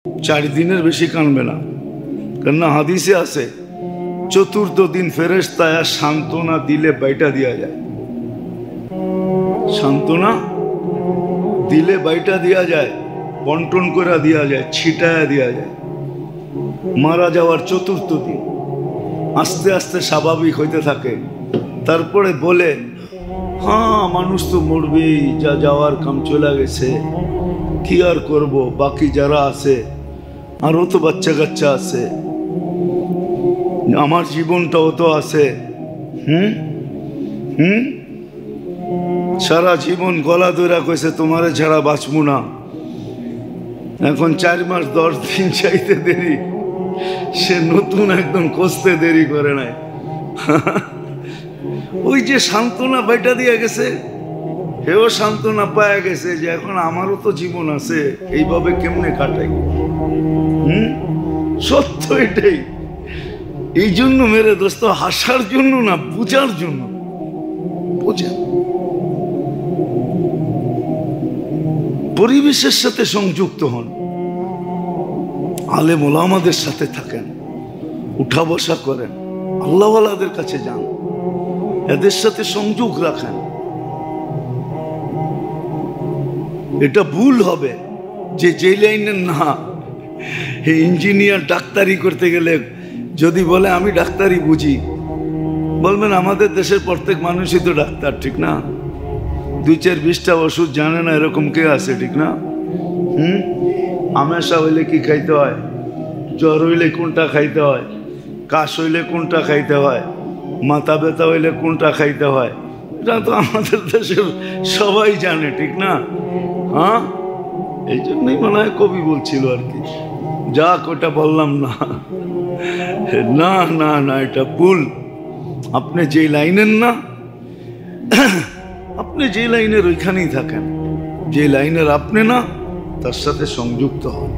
4 দিনের বেশি কানবে না, কেননা হাদিসে আছে চতুর্থ দিন ফেরেশতায়া সান্ত্বনা দিলে বাইটা দিয়া যায়, সান্ত্বনা দিলে বাইটা দিয়া যায়, বন্টন করে দিয়া যায়, ছিটায়া দিয়া যায়। মারা যাওয়ার চতুর্থ দিন আস্তে আস্তে স্বাভাবিক হইতে থাকে, তারপরে বলে হ্যাঁ মানুষ তো মরবেই, যা যাওয়ার কাম চলে গেছে, কি আর করব, বাকি যারা আছে আরও তো বাচ্চা কাচ্চা আছে, আমার জীবনটাও তো আছে, সারা জীবন গলা ধরা কইছে তোমারে ছাড়া বাঁচবো না, এখন 4 মাস 10 দিন চাইতে দেরি, সে নতুন একদম কষতে দেরি করে নাই। ওই যে সান্ত্বনা বাইটা দিয়ে গেছে, হেও সান্ত্বনা পায়া গেছে যে এখন আমারও তো জীবন আছে, এইভাবে কেমনে কাটাই। সত্য এটাই। এই জন্য মেরে দোস্ত, হাসার জন্য না, বুঝার জন্য। বুঝেন, পরিবেশের সাথে সংযুক্ত হন, আলেম ওলামাদের সাথে থাকেন, উঠা বসা করেন, আল্লাহওয়ালাদের কাছে যান, এদের সাথে সংযোগ রাখেন। এটা ভুল হবে যে লাইনের না, ইঞ্জিনিয়ার ডাক্তারি করতে গেলে যদি বলে আমি ডাক্তারি বুঝি, বলবেন আমাদের দেশের প্রত্যেক মানুষই তো ডাক্তার, ঠিক না? 2-4-20টা ওষুধ জানে না এরকম কে আছে, ঠিক না? আমেশা হইলে কি খাইতে হয়, জ্বর হইলে কোনটা খাইতে হয়, কাশ হইলে কোনটা খাইতে হয়, মাথা ব্যথা হইলে কোনটা খাইতে হয়, এটা তো আমাদের দেশের সবাই জানে, ঠিক না? হ্যাঁ, এই জন্যই মনে হয় কবি বলছিল আর কি, যাক ওটা বললাম না, না না না, এটা ভুল। আপনি যে লাইনের না, আপনি যে লাইনের ওইখানেই থাকেন, যে লাইনের আপনি না তার সাথে সংযুক্ত হন।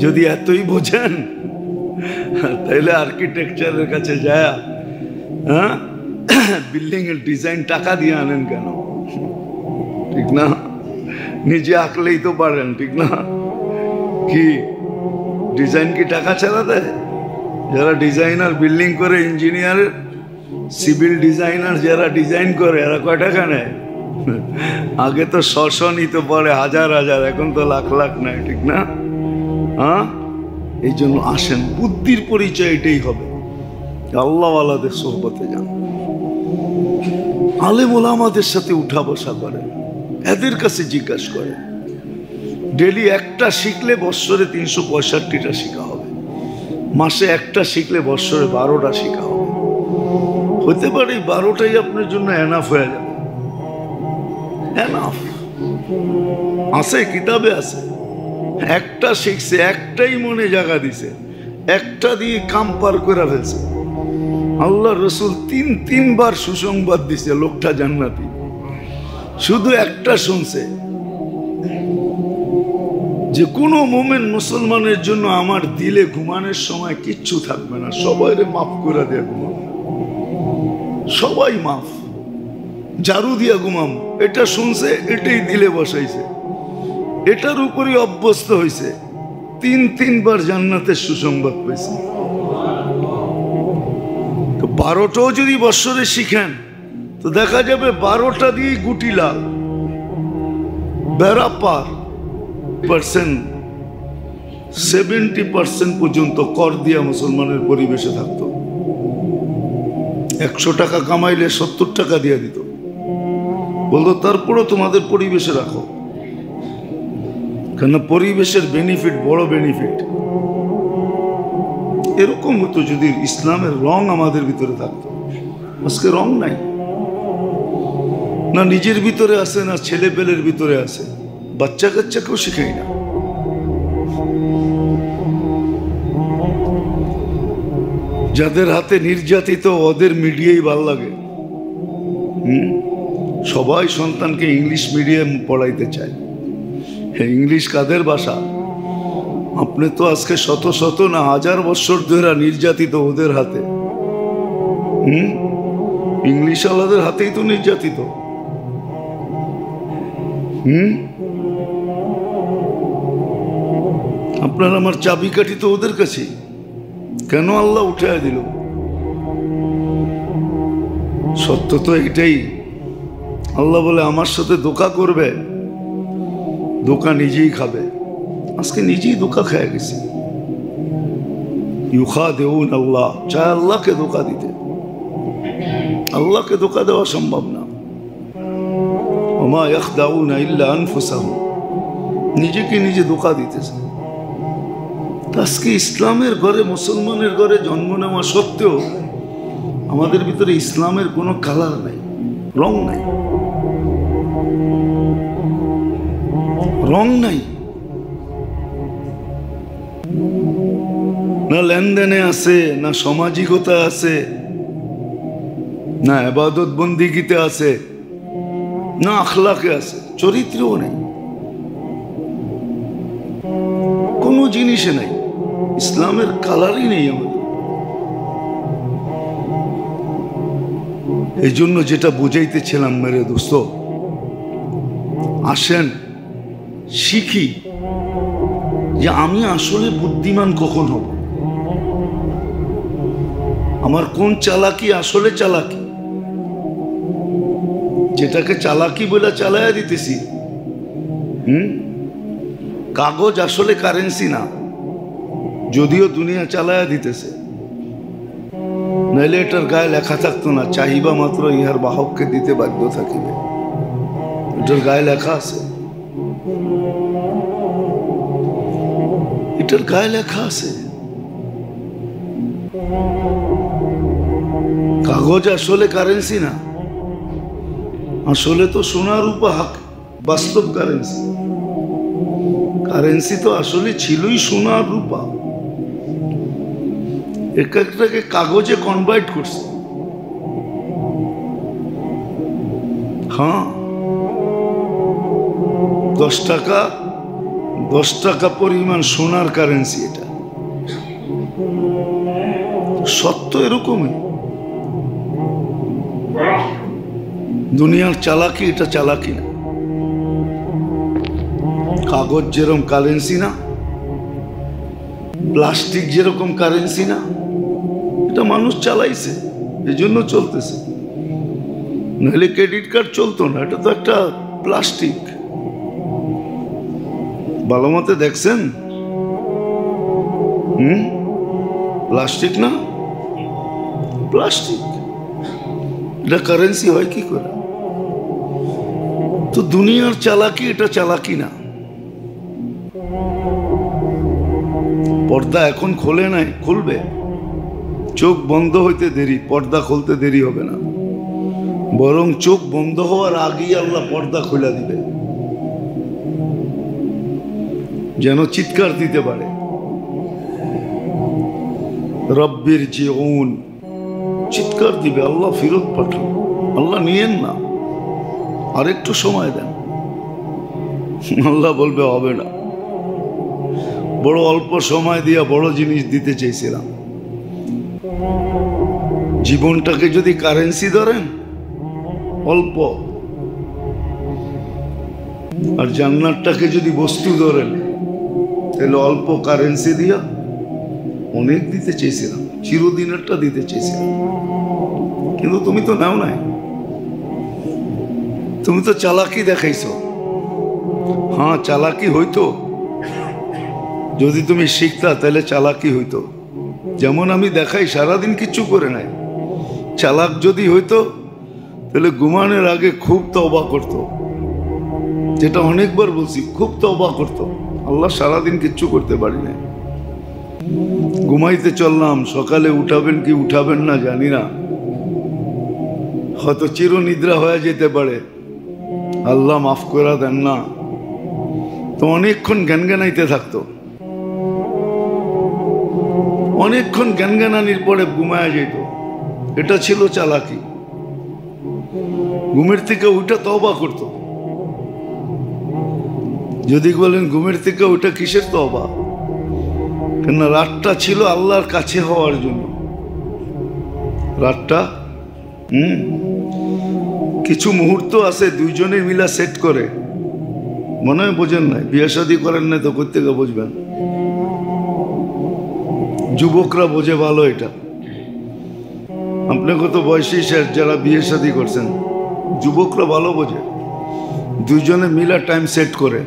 যদি এতই বোঝেন তাহলে আর্কিটেকচারের কাছে যায়, হ্যাঁ, বিল্ডিং এর ডিজাইন টাকা দিয়ে আনেন কেন, ঠিক না? নিজে আঁকলেই তো পারেন, ঠিক না? কি ডিজাইন কি টাকা ছাড়া দেয়? যারা ডিজাইনার বিল্ডিং করে, ইঞ্জিনিয়ার, সিভিল ডিজাইনার যারা ডিজাইন করে, এরা কয় টাকা নেয়? আগে তো 100 নিত, পরে 1000, এখন তো লাখ লাখ নেয়, ঠিক না? হ্যাঁ, এই জন্য আসেন, বুদ্ধির পরিচয় এটাই হবে, আল্লাহওয়ালাদের সোহবতে যান, আলেম ওলামাদের সাথে উঠা বসা করেন, এদের কাছে জিজ্ঞাসা করেন। ডেলি একটা শিখলে বৎসরে 365টা শিখা হবে, মাসে একটা শিখলে বৎসরে 12টা শিখা হবে। হতে পারে 12টাই আপনার জন্য এনাফ হয়ে যাবে। এনাফ আছে, কিতাবে আছে, একটা শিখছে, একটাই মনে জায়গা দিছে, একটা দিয়ে কাম পার করে ফেলছে। আল্লাহ রসুল 3-3বার সুসংবাদ দিছে লোকটা জান্নাতি, শুধু একটা শুনছে যে কোনো মোমেন মুসলমানের জন্য আমার দিলে ঘুমানোর সময় কিচ্ছু থাকবে না, সবাইরে মাফ করে দিয়ে ঘুমাম, সবাই মাফ, ঝাড়ু দিয়া ঘুমাম। এটা শুনছে, এটাই দিলে বসাইছে, এটার উপরই অভ্যস্ত হয়েছে, 3-3বার জান্নাতের সুসংবাদ পেয়েছে। তো 12টাও যদি বৎসরে শিখেন তো দেখা যাবে 12টা দিয়ে গুটি লাল, বেড়া পার। 70% পর্যন্ত কর দিয়া মুসলমানের পরিবেশে থাকতো। 100 টাকা কামাইলে 70 টাকা দিয়ে দিত, বলতো তারপরও তোমাদের পরিবেশে রাখো, কেন পরিবেশের বেনিফিট বড় বেনিফিট। এরকম হতো যদি ইসলামের রং আমাদের ভিতরে থাকতো। আজকে রং নাই, না নিজের ভিতরে আছে, না ছেলে পেলের ভিতরে আছে, বাচ্চা কাচ্চাকেও শিখাই না। যাদের হাতে নির্যাতিত, ওদের মিডিয়াই ভাল লাগে। সবাই সন্তানকে ইংলিশ মিডিয়াম পড়াইতে চায়। ইংলিশ কাদের ভাষা? আপনি তো আজকে শত শত না 1000 বছর ধরে নির্যাতিত ওদের হাতে। ইংলিশ আলাদের হাতেই তো নির্যাতিত। আপনার আমার চাবিকাঠি তো ওদের কাছে, কেন আল্লাহ উঠায় দিল? সত্য তো এটাই। আল্লাহ বলে আমার সাথে ধোঁকা করবে, ধোঁকা নিজেই খাবে। আজকে নিজেই ধোঁকা খেয়ে গেছি। ইউখাদিউন আল্লাহ, চায় আল্লাহকে ধোঁকা দিতে। আল্লাহকে ধোঁকা দেওয়া সম্ভব না। ওমা ইয়াখদাউনা ইল্লা আনফুসাহুম, নিজেকে নিজে ধোঁকা দিতেছে। আজকে ইসলামের ঘরে, মুসলমানের ঘরে জন্ম নেওয়া সত্ত্বেও আমাদের ভিতরে ইসলামের কোনো কালার নাই, রং নাই, রং নাই। না লেনদেনে আছে, না সামাজিকতা আছে, না ইবাদত বন্দিগিতে আছে, না আখলাকে আছে, চরিত্রও নেই, কোনো জিনিসে নাই। ইসলামের কালারই নেই আমাদের। এই জন্য যেটা বুঝাইতেছিলাম মেরে দোস্ত, আসেন শিখি যে আমি আসলে বুদ্ধিমান কখন হব, আমার কোন চালাকি আসলে চালাকি, যেটাকে চালাকি বলে চালাইয়া দিতেছি। কাগজ আসলে কারেন্সি না, যদিও দুনিয়া চালাইয়া দিতেছে। নাইলে এটার গায়ে লেখা থাকতো না, চাহিবা মাত্র ইহার বাহককে দিতে বাধ্য থাকিবে। এটার গায়ে লেখা আছে, এটার গায়ে লেখা আছে। কাগজ আসলে কারেন্সি না, আসলে তো সোনা রূপা হক বাস্তব কারেন্সি। কারেন্সি তো আসলে ছিলই সোনা রূপা, এক একটাকে কাগজে কনভার্ট করছে। হ্যাঁ, 10 টাকা পরিমাণ সোনার কারেন্সি এটা। সত্য এরকমই। দুনিয়ার চালাকি এটা চালাকি না। কাগজ যেরকম কারেন্সি না, প্লাস্টিক যেরকম কারেন্সি না, এটা মানুষ চালাইছে, এই জন্য চলতেছে। নাহলে ক্রেডিট কার্ড চলতো না, এটা তো একটা প্লাস্টিক। ভালো মতে দেখছেন? প্লাস্টিক না, প্লাস্টিক। এটা কারেন্সি হয় কি করে? তো দুনিয়ার চালাকি এটা চালাকি না। পর্দা এখন খোলে নাই, খুলবে। চোখ বন্ধ হইতে দেরি, পর্দা খুলতে দেরি হবে না। বরং চোখ বন্ধ হওয়ার আগেই আল্লাহ পর্দা খুলে দিবে, যেন চিৎকার দিতে পারে, রব্বির জিউন, চিৎকার দিবে, আল্লাহ ফেরত পাঠান, আল্লাহ নিয়েন না, আরেকটু সময় দেন। আল্লাহ বলবে হবে না, বড় অল্প সময় দিয়া বড় জিনিস দিতে চাইছিলাম। জীবনটাকে যদি কারেন্সি ধরেন অল্প, আর জান্নাতটাকে যদি বস্তু ধরেন তাহলে অল্প কারেন্সি দিয়া অনেক দিতে চেয়েছিলাম, চিরদিনেরটা দিতে চেয়েছিলাম। কিন্তু তুমি তো নাও নাই, তুমি তো চালাকি দেখাইছো। হ্যাঁ, চালাকি হইতো, যদি তুমি শিখতা তাহলে চালাকি হইতো। যেমন আমি দেখাই, সারাদিন কিচ্ছু করে নাই। চালাক যদি হইতো তাহলে ঘুমানোর আগে খুব তওবা করতো, যেটা অনেকবার বলছি, খুব তওবা করতো। আল্লাহ সারাদিন কিচ্ছু করতে পারি না, ঘুমাইতে চললাম, সকালে উঠাবেন কি উঠাবেন না জানি না, হয়তো চিরনিদ্রা হয়ে যেতে পারে, আল্লাহ মাফ করে দেন না। তো অনেকক্ষণ জ্ঞানজ্ঞানাইতে থাকতো, অনেকক্ষণ জ্ঞানজ্ঞানানির পরে ঘুমায়া যেত। এটা ছিল চালাকি। ঘুমের থেকে ওইটা তওবা করতো। যদি বলেন ঘুমের থেকে ওইটা কিসের তওবা, কেন রাতটা ছিল আল্লাহর কাছে হওয়ার জন্য। রাতটা কিছু মুহূর্ত আছে দুইজনে মিলা সেট করে, মনে হয় বোঝেন নাই, বিয়ে শাদী করেন নাই তো কোথেকে বুঝবেন। যুবকরা বোঝে ভালো এটা। আপনাকে তো বয়সী শেষ, যারা বিয়ে শাদী করছেন, যুবকরা ভালো বোঝে। দুইজনে মিলা টাইম সেট করে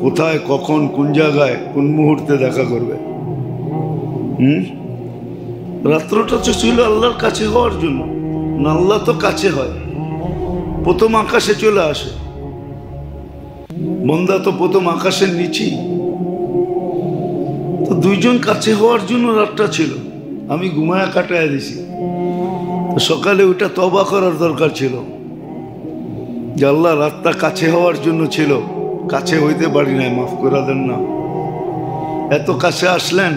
কোথায়, কখন, কোন জায়গায়, কোন মুহূর্তে দেখা করবে। রাত্রটা তো ছিল আল্লাহর কাছে হওয়ার জন্য না। আল্লাহ তো কাছে হয়, প্রথম আকাশে চলে আসে। বন্দা তো প্রথম আকাশের নিচেই। তো দুইজন কাছে হওয়ার জন্য রাতটা ছিল। আমি ঘুমায়া কাটায় দিছি। সকালে ওটা তওবা করার দরকার ছিল যে আল্লাহ রাতটা কাছে হওয়ার জন্য ছিল, কাছে হইতে পারি নাই, মাফ করে দেন না। এত কাছে আসলেন।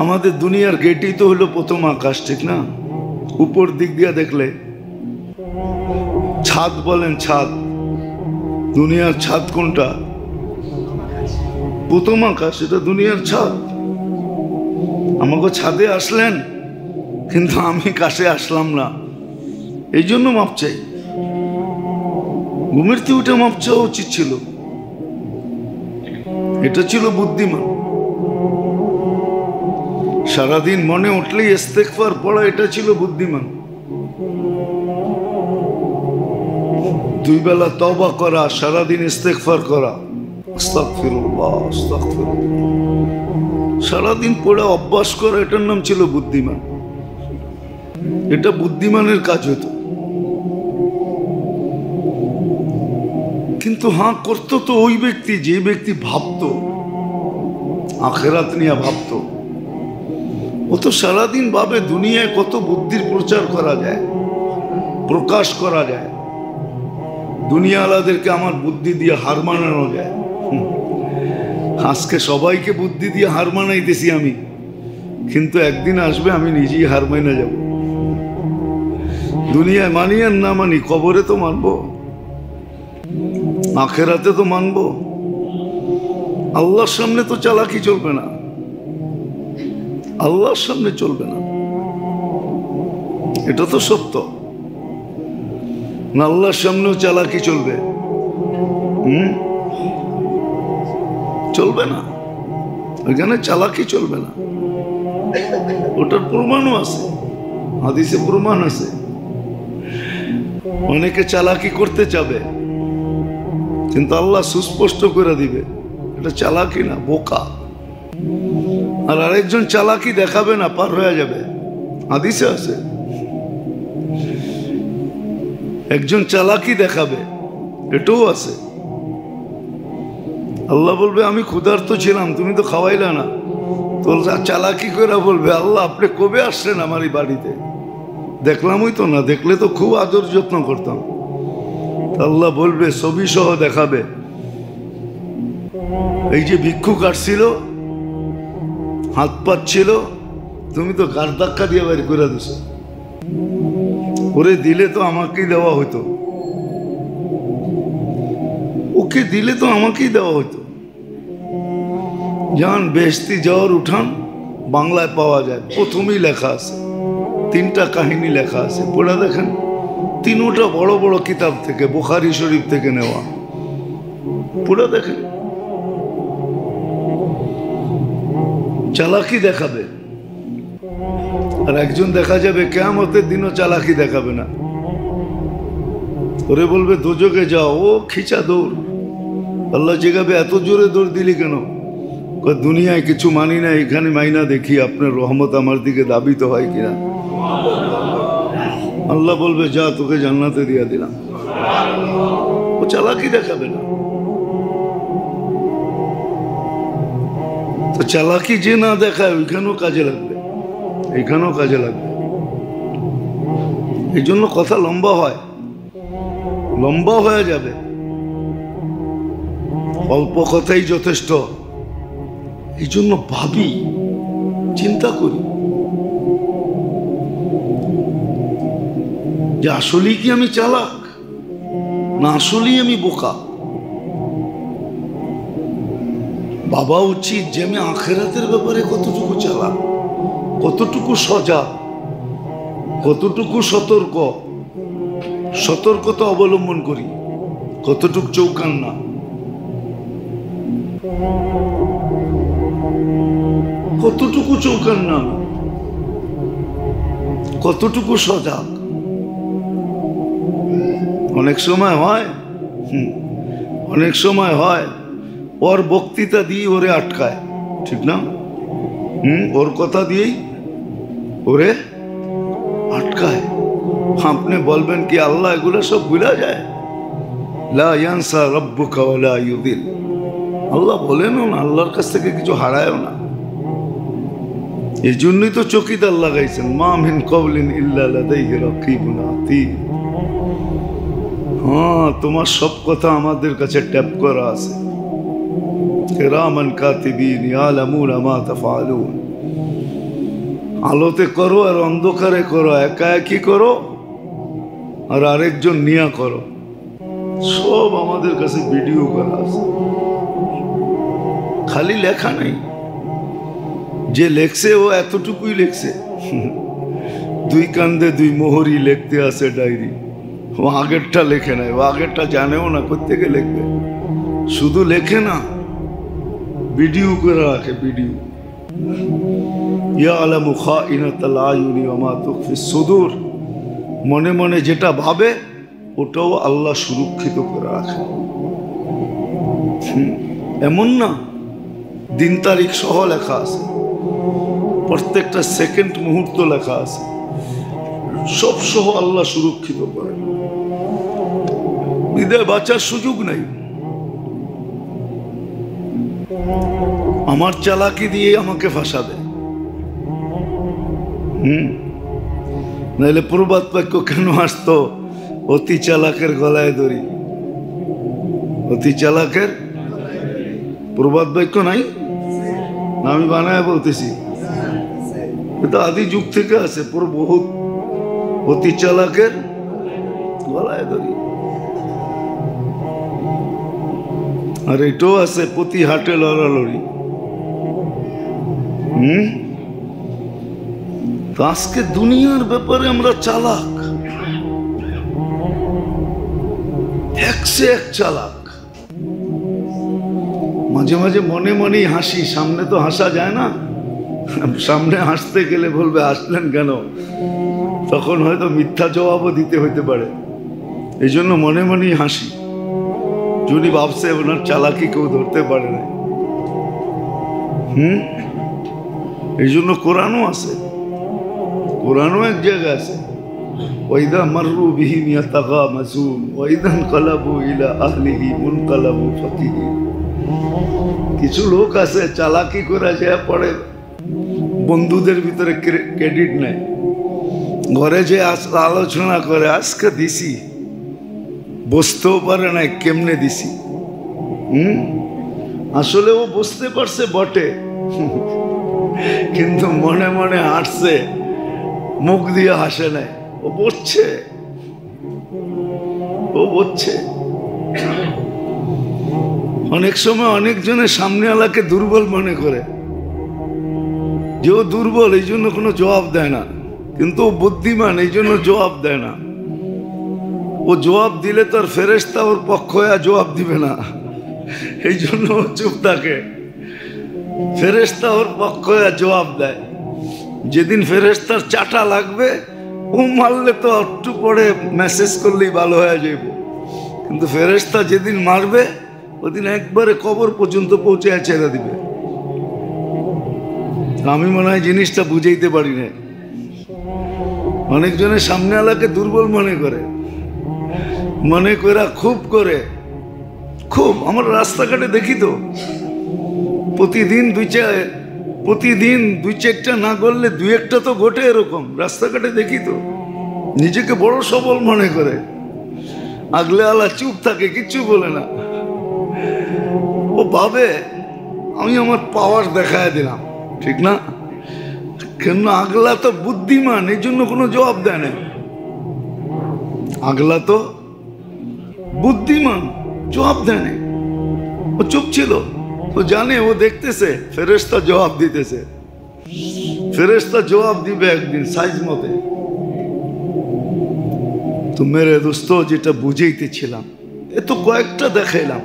আমাদের দুনিয়ার গেটই তো হলো প্রথম আকাশ, ঠিক না? উপর দিক দিয়ে দেখলে ছাদ বলেন, ছাদ, দুনিয়ার ছাদ কোনটা? প্রথম আকাশ, এটা দুনিয়ার ছাদ। আমাকে ছাদে আসলেন, কিন্তু আমি কাছে আসলাম না, এই জন্য মাপ চাই। ঘুমের থেকে উঠে মাপ চাওয়া উচিত ছিল। এটা ছিল বুদ্ধিমান। সারাদিন মনে উঠলেই ইস্তেগফার পড়া, এটা ছিল বুদ্ধিমান। দুই বেলা তওবা করা, সারাদিন ইস্তেগফার করা, আস্তাগফিরুল্লাহ আস্তাগফিরুল্লাহ, সারাদিন পড়ে অভ্যাস করা, এটার নাম ছিল বুদ্ধিমান। এটা বুদ্ধিমানের কাজ হতো। কিন্তু হ্যাঁ, করতো তো ওই ব্যক্তি যে ব্যক্তি ভাবতো, আখেরাত নিয়ে ভাবতো। ও তো সারাদিন ভাবে দুনিয়ায় কত বুদ্ধির প্রচার করা যায়, প্রকাশ করা যায়, দুনিয়া আলাদেরকে আমার বুদ্ধি দিয়ে হার মানানো যায়। আজকে সবাইকে বুদ্ধি দিয়ে হার মানাইতেছি আমি, কিন্তু একদিন আসবে আমি নিজেই হার মাইনা যাব। দুনিয়ায় মানি আর না মানি, কবরে তো মানবো, আখেরাতে তো মানবো। আল্লাহর সামনে তো চালাকি চলবে না, আল্লাহর সামনে চলবে না, এটা তো সত্য না। আল্লাহর সামনেও চালাকি চলবে? চলবে না, ওইখানে চালাকি চলবে না। ওটার প্রমাণও আছে, হাদিসে প্রমাণ আছে। অনেকে চালাকি করতে চাবে, কিন্তু আল্লাহ সুস্পষ্ট করে দিবে এটা চালাকি না, বোকা। আর আরেকজন চালাকি দেখাবে না, পার হয়ে যাবে, হাদিসে আছে। একজন চালাকি দেখাবে, এটাও আছে। আল্লাহ বলবে আমি ক্ষুধার্ত ছিলাম, তুমি তো খাওয়াইলা না। তো চালাকি করে বলবে আল্লাহ আপনি কবে আসছেন আমার এই বাড়িতে? দেখলামই তো না, দেখলে তো খুব আদর যত্ন করতাম। আল্লাহ বলবে ছবি সহ দেখাবে, এই যে ভিক্ষুক আসছিল, হাত পাচ্ছিল, তুমি তো গার ধাক্কা দিয়ে বের করে দিছো। ওরে দিলে তো আমাকেই দেওয়া হতো, ওকে দিলে তো আমাকেই দেওয়া হতো। যান বেহেশতি যাওয়ার উঠান বাংলায় পাওয়া যায়, প্রথমেই লেখা আছে, 3টা কাহিনী লেখা আছে, পড়ে দেখেন। 3টা বড় বড় কিতাব থেকে, বুখারী শরীফ থেকে নেওয়া, পড়ে দেখেন। চালাকি দেখাবে, আর একজন দেখা যাবে কিয়ামতের দিনও চালাকি দেখাবে না। ওরে বলবে দোজকে যাও, ও খিচা দৌড়। আল্লাহ জিজ্ঞাবে এত জোরে দৌড় দিলি কেন? দুনিয়ায় কিছু মানি না, এখানে মাইনা দেখি আপনার রহমত আমার দিকে দাবিত হয় কিনা। আল্লাহ বলবে যা, তোকে জান্নাতে দিয়া দিলাম। ও চালাকি দেখাবে না। তো চালাকি যে না দেখায় ওইখানেও কাজে লাগবে, এইখানেও কাজে লাগবে। এই জন্য কথা লম্বা হয়, লম্বা হয়ে যাবে। অল্প কথাই যথেষ্ট। এই জন্য ভাবি, চিন্তা করি যে আসলেই কি আমি চালাক, না আসলেই আমি বোকা। ভাবা উচিত যে আমি আখেরাতের ব্যাপারে কতটুকু চালাক, কতটুকু সজাগ, কতটুকু সতর্কতা অবলম্বন করি, কতটুকু চৌকান্না। কতটুকু চৌকান্না, কতটুকু সজাগ। অনেক সময় হয় অনেক সময় হয় ওর বক্তৃতা দিয়ে ওরে আটকায়, ঠিক না? ওর কথা দিয়েই ওরে আটকায়। আপনি বলবেন কি আল্লাহ এগুলো সব ভুলা যায়? লা ইয়ানসা রাব্বুকা ওয়া লা ইউদিল। আল্লাহ বলেনও না, আল্লাহর কাছ থেকে কিছু হারায়ও না। এই জন্যই তো চকিদার লাগাইছেন, মা মিন কওলিন ইল্লা লাদাইহি রাকিবুন আতীদ। হ্যাঁ, তোমার সব কথা আমাদের কাছে ট্যাপ করা আছে। কিরামান কাতিবিন ইয়ালামুনা মা তাফআলুন। আলোতে করো আর অন্ধকারে করো, একা একই করো আর আরেকজন নিয়া করো, সব আমাদের কাছে ভিডিও করা আছে। খালি লেখা নাই, যে লেখছে ও এতটুকুই লেখছে। দুই কান্দে দুই মোহরি লিখতে আছে ডায়েরি। ও আগেরটা লেখে নাই, ও আগেরটা জানেও না কোত্থেকে লিখবে। শুধু লেখে না, ভিডিও করে রাখে, ভিডিও। ইয়ালামু খাইনাতাল আয়ুনি ওয়া মা তুখফিস সুদূর। মনে মনে যেটা ভাবে ওটাও আল্লাহ সুরক্ষিত করে রাখে। এমন না, দিন তারিখ সহ লেখা আছে, প্রত্যেকটা সেকেন্ড মুহূর্ত লেখা আছে, সব সহ আল্লাহ সুরক্ষিত করে। বিদায় বাঁচার সুযোগ নাই। আমার চালাকি দিয়ে আমাকে ফাঁসাবে। নাহলে প্রবাদ বাক্য কেন আসতো? অতি চালাকের গলায় দড়ি। অতি চালাকের প্রবাদ বাক্য নাই না, আমি বানায় বলতেছি। এটা আদি যুগ থেকে আছে, পুরো বহুত। অতি চালাকের গলায় দড়ি। আর এটাও আছে, প্রতি হাটে লড়ালড়ি। তো আজকে দুনিয়ার ব্যাপারে আমরা চালাক, একসে এক চালাক। মাঝে মাঝে মনে মনেই হাসি, সামনে তো হাসা যায় না। সামনে হাসতে গেলে বলবে হাসলেন কেন, তখন হয়তো মিথ্যা জবাবও দিতে হইতে পারে। এই জন্য মনে মনেই হাসি। যদি ভাবছে ওনার চালাকি কেউ ধরতে পারে না। এই জন্য কোরআনও আছে, কোরআনও এক জায়গায় আছে, ওয়াইদা মাররু বিহিম ইয়াতাগামাজুন ওয়াইদা ইনকালাবু ইলা আহলিহি মুনকালাবু ফাকিহিন। কিছু লোক আছে চালাকি করে যায় পড়ে, বন্ধুদের ভিতরে ক্রেডিট নেয়, ঘরে যে আলোচনা করে আজকে দিছি, বুঝতেও পারে না কেমনে দিছি। আসলে ও বুঝতে পারছে বটে, কিন্তু মনে মনে হাসছে, মুখ দিয়ে হাসে নাই। ও বুঝছে, ও বুঝছে। অনেক সময় অনেকজনের সামনে আলাকে দুর্বল মনে করে, যে ও দুর্বল এই জন্য কোনো জবাব দেয় না, কিন্তু ও বুদ্ধিমান এই জন্য জবাব দেয় না। ও জবাব দিলে তার ফেরেশতা ওর পক্ষ হয়ে জবাব দিবে না, এই জন্য ও চুপ থাকে। ফেরেশতা ওর পক্ষ হয়ে জবাব দেয়। যেদিন ফেরেশতার চাটা লাগবে, ও মারলে তো একটু পরে মেসেজ করলেই ভালো হয়ে যাইব, কিন্তু ফেরেশতা যেদিন মারবে ওদিন একবারে কবর পর্যন্ত পৌঁছে ছেড়ে দিবে। আমি মনে হয় জিনিসটা বুঝাইতে পারি না। অনেকজনের সামনে আলাকে দুর্বল মনে করে, মনে করা খুব করে, খুব। আমার রাস্তাঘাটে দেখি তো প্রতিদিন দুই চারটা না করলে দুই একটা তো ঘটে এরকম। রাস্তাঘাটে দেখি তো, নিজেকে বড় সবল মনে করে, আগলে আলা চুপ থাকে, কিচ্ছু বলে না। ও ভাবে আমি আমার পাওয়ার দেখায় দিলাম, ঠিক না? কেন আগলা তো বুদ্ধিমান, এই জন্য কোনো জবাব দেয় না। আগলা তো বুদ্ধিমান, জবাব দেয় না। ও চুপ ছিল, ও জানে, ও দেখতেছে ফেরেশতা জবাব দিতেছে। ফেরেশতা জবাব দিবে একদিন সাইজ মতে। তো মেরে দোস্ত, যেটা বুঝাইতেছিলাম, এ তো কয়েকটা দেখাইলাম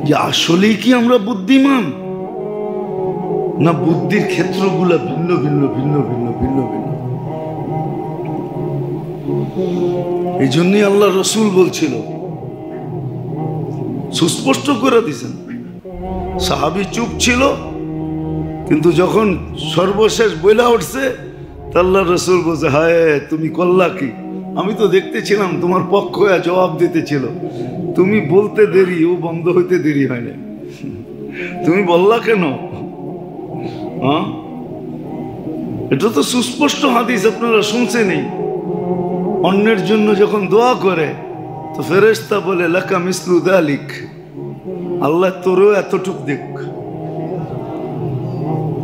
যে আসলেই কি আমরা বুদ্ধিমান? না বুদ্ধির ক্ষেত্রগুলা ভিন্ন ভিন্ন ভিন্ন ভিন্ন ভিন্ন ভিন্ন। এই জন্যই আল্লাহ রসুল বলছিল, সুস্পষ্ট করে দিয়েছেন। সাহাবী চুপ ছিল, কিন্তু যখন সর্বশেষ বইলা উঠছে আল্লাহ রসুল বলছে, হায় তুমি করলা কি? আমি তো দেখতেছিলাম তোমার পক্ষ হয়ে জবাব দিতেছিল, তুমি বলতে দেরি, ও বন্ধ হইতে দেরি হয় না, তুমি বললা কেন? হ্যাঁ, এটা তো সুস্পষ্ট হাদিস, আপনারা শুনছেনই। অন্যের জন্য যখন দোয়া করে তো ফেরেশতা বলে লাকা মিসলু যালিক, আল্লাহ তোরও এতটুক দেখ।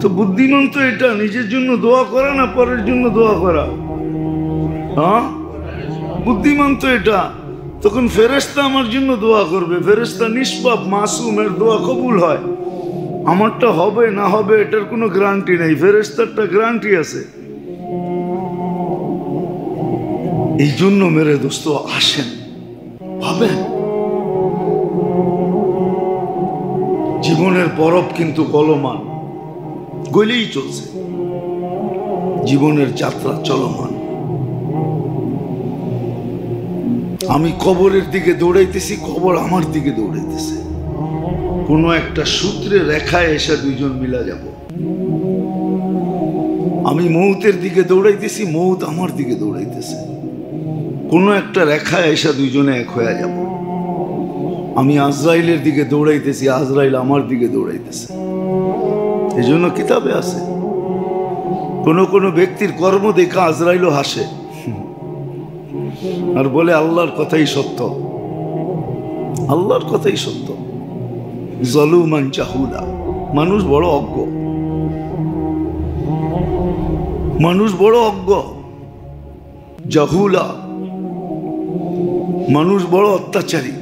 তো বুদ্ধিমান তো এটা, নিজের জন্য দোয়া করা না পরের জন্য দোয়া করা। হ্যাঁ, বুদ্ধিমান তো এটা। তখন ফেরেশতা আমার জন্য দোয়া করবে, ফেরেশতা নিষ্পাপ মাসুম, এর দোয়া কবুল হয়। আমারটা হবে না হবে এটার কোনো গ্যারান্টি নেই, ফেরেশতারটা গ্যারান্টি আছে। এই জন্য মেরে দোস্ত আসেন, ভাবেন জীবনের বরফ কিন্তু গলমান, গলেই চলছে, জীবনের যাত্রা চলমান। আমি কবরের দিকে দৌড়াইতেছি, কবর আমার দিকে দৌড়াইতেছে। কোনো একটা সূত্রে রেখায় এসে দুইজন মিলা যাব। আমি মৌতের দিকে দৌড়াইতেছি, মৌত আমার দিকে দৌড়াইতেছে। কোনো একটা রেখায় এসে দুইজনে এক হয়ে যাব। আমি আজরাইলের দিকে দৌড়াইতেছি, আজরাইল আমার দিকে দৌড়াইতেছে। এই জন্য কিতাবে আছে, কোনো কোনো ব্যক্তির কর্ম দেখা আজরাইলও হাসে আর বলে আল্লাহর কথাই সত্য, আল্লাহর কথাই সত্য। জলুমান জাহুলা, মানুষ বড় অজ্ঞ, মানুষ বড় অজ্ঞ। জাহুলা, মানুষ বড় অত্যাচারী।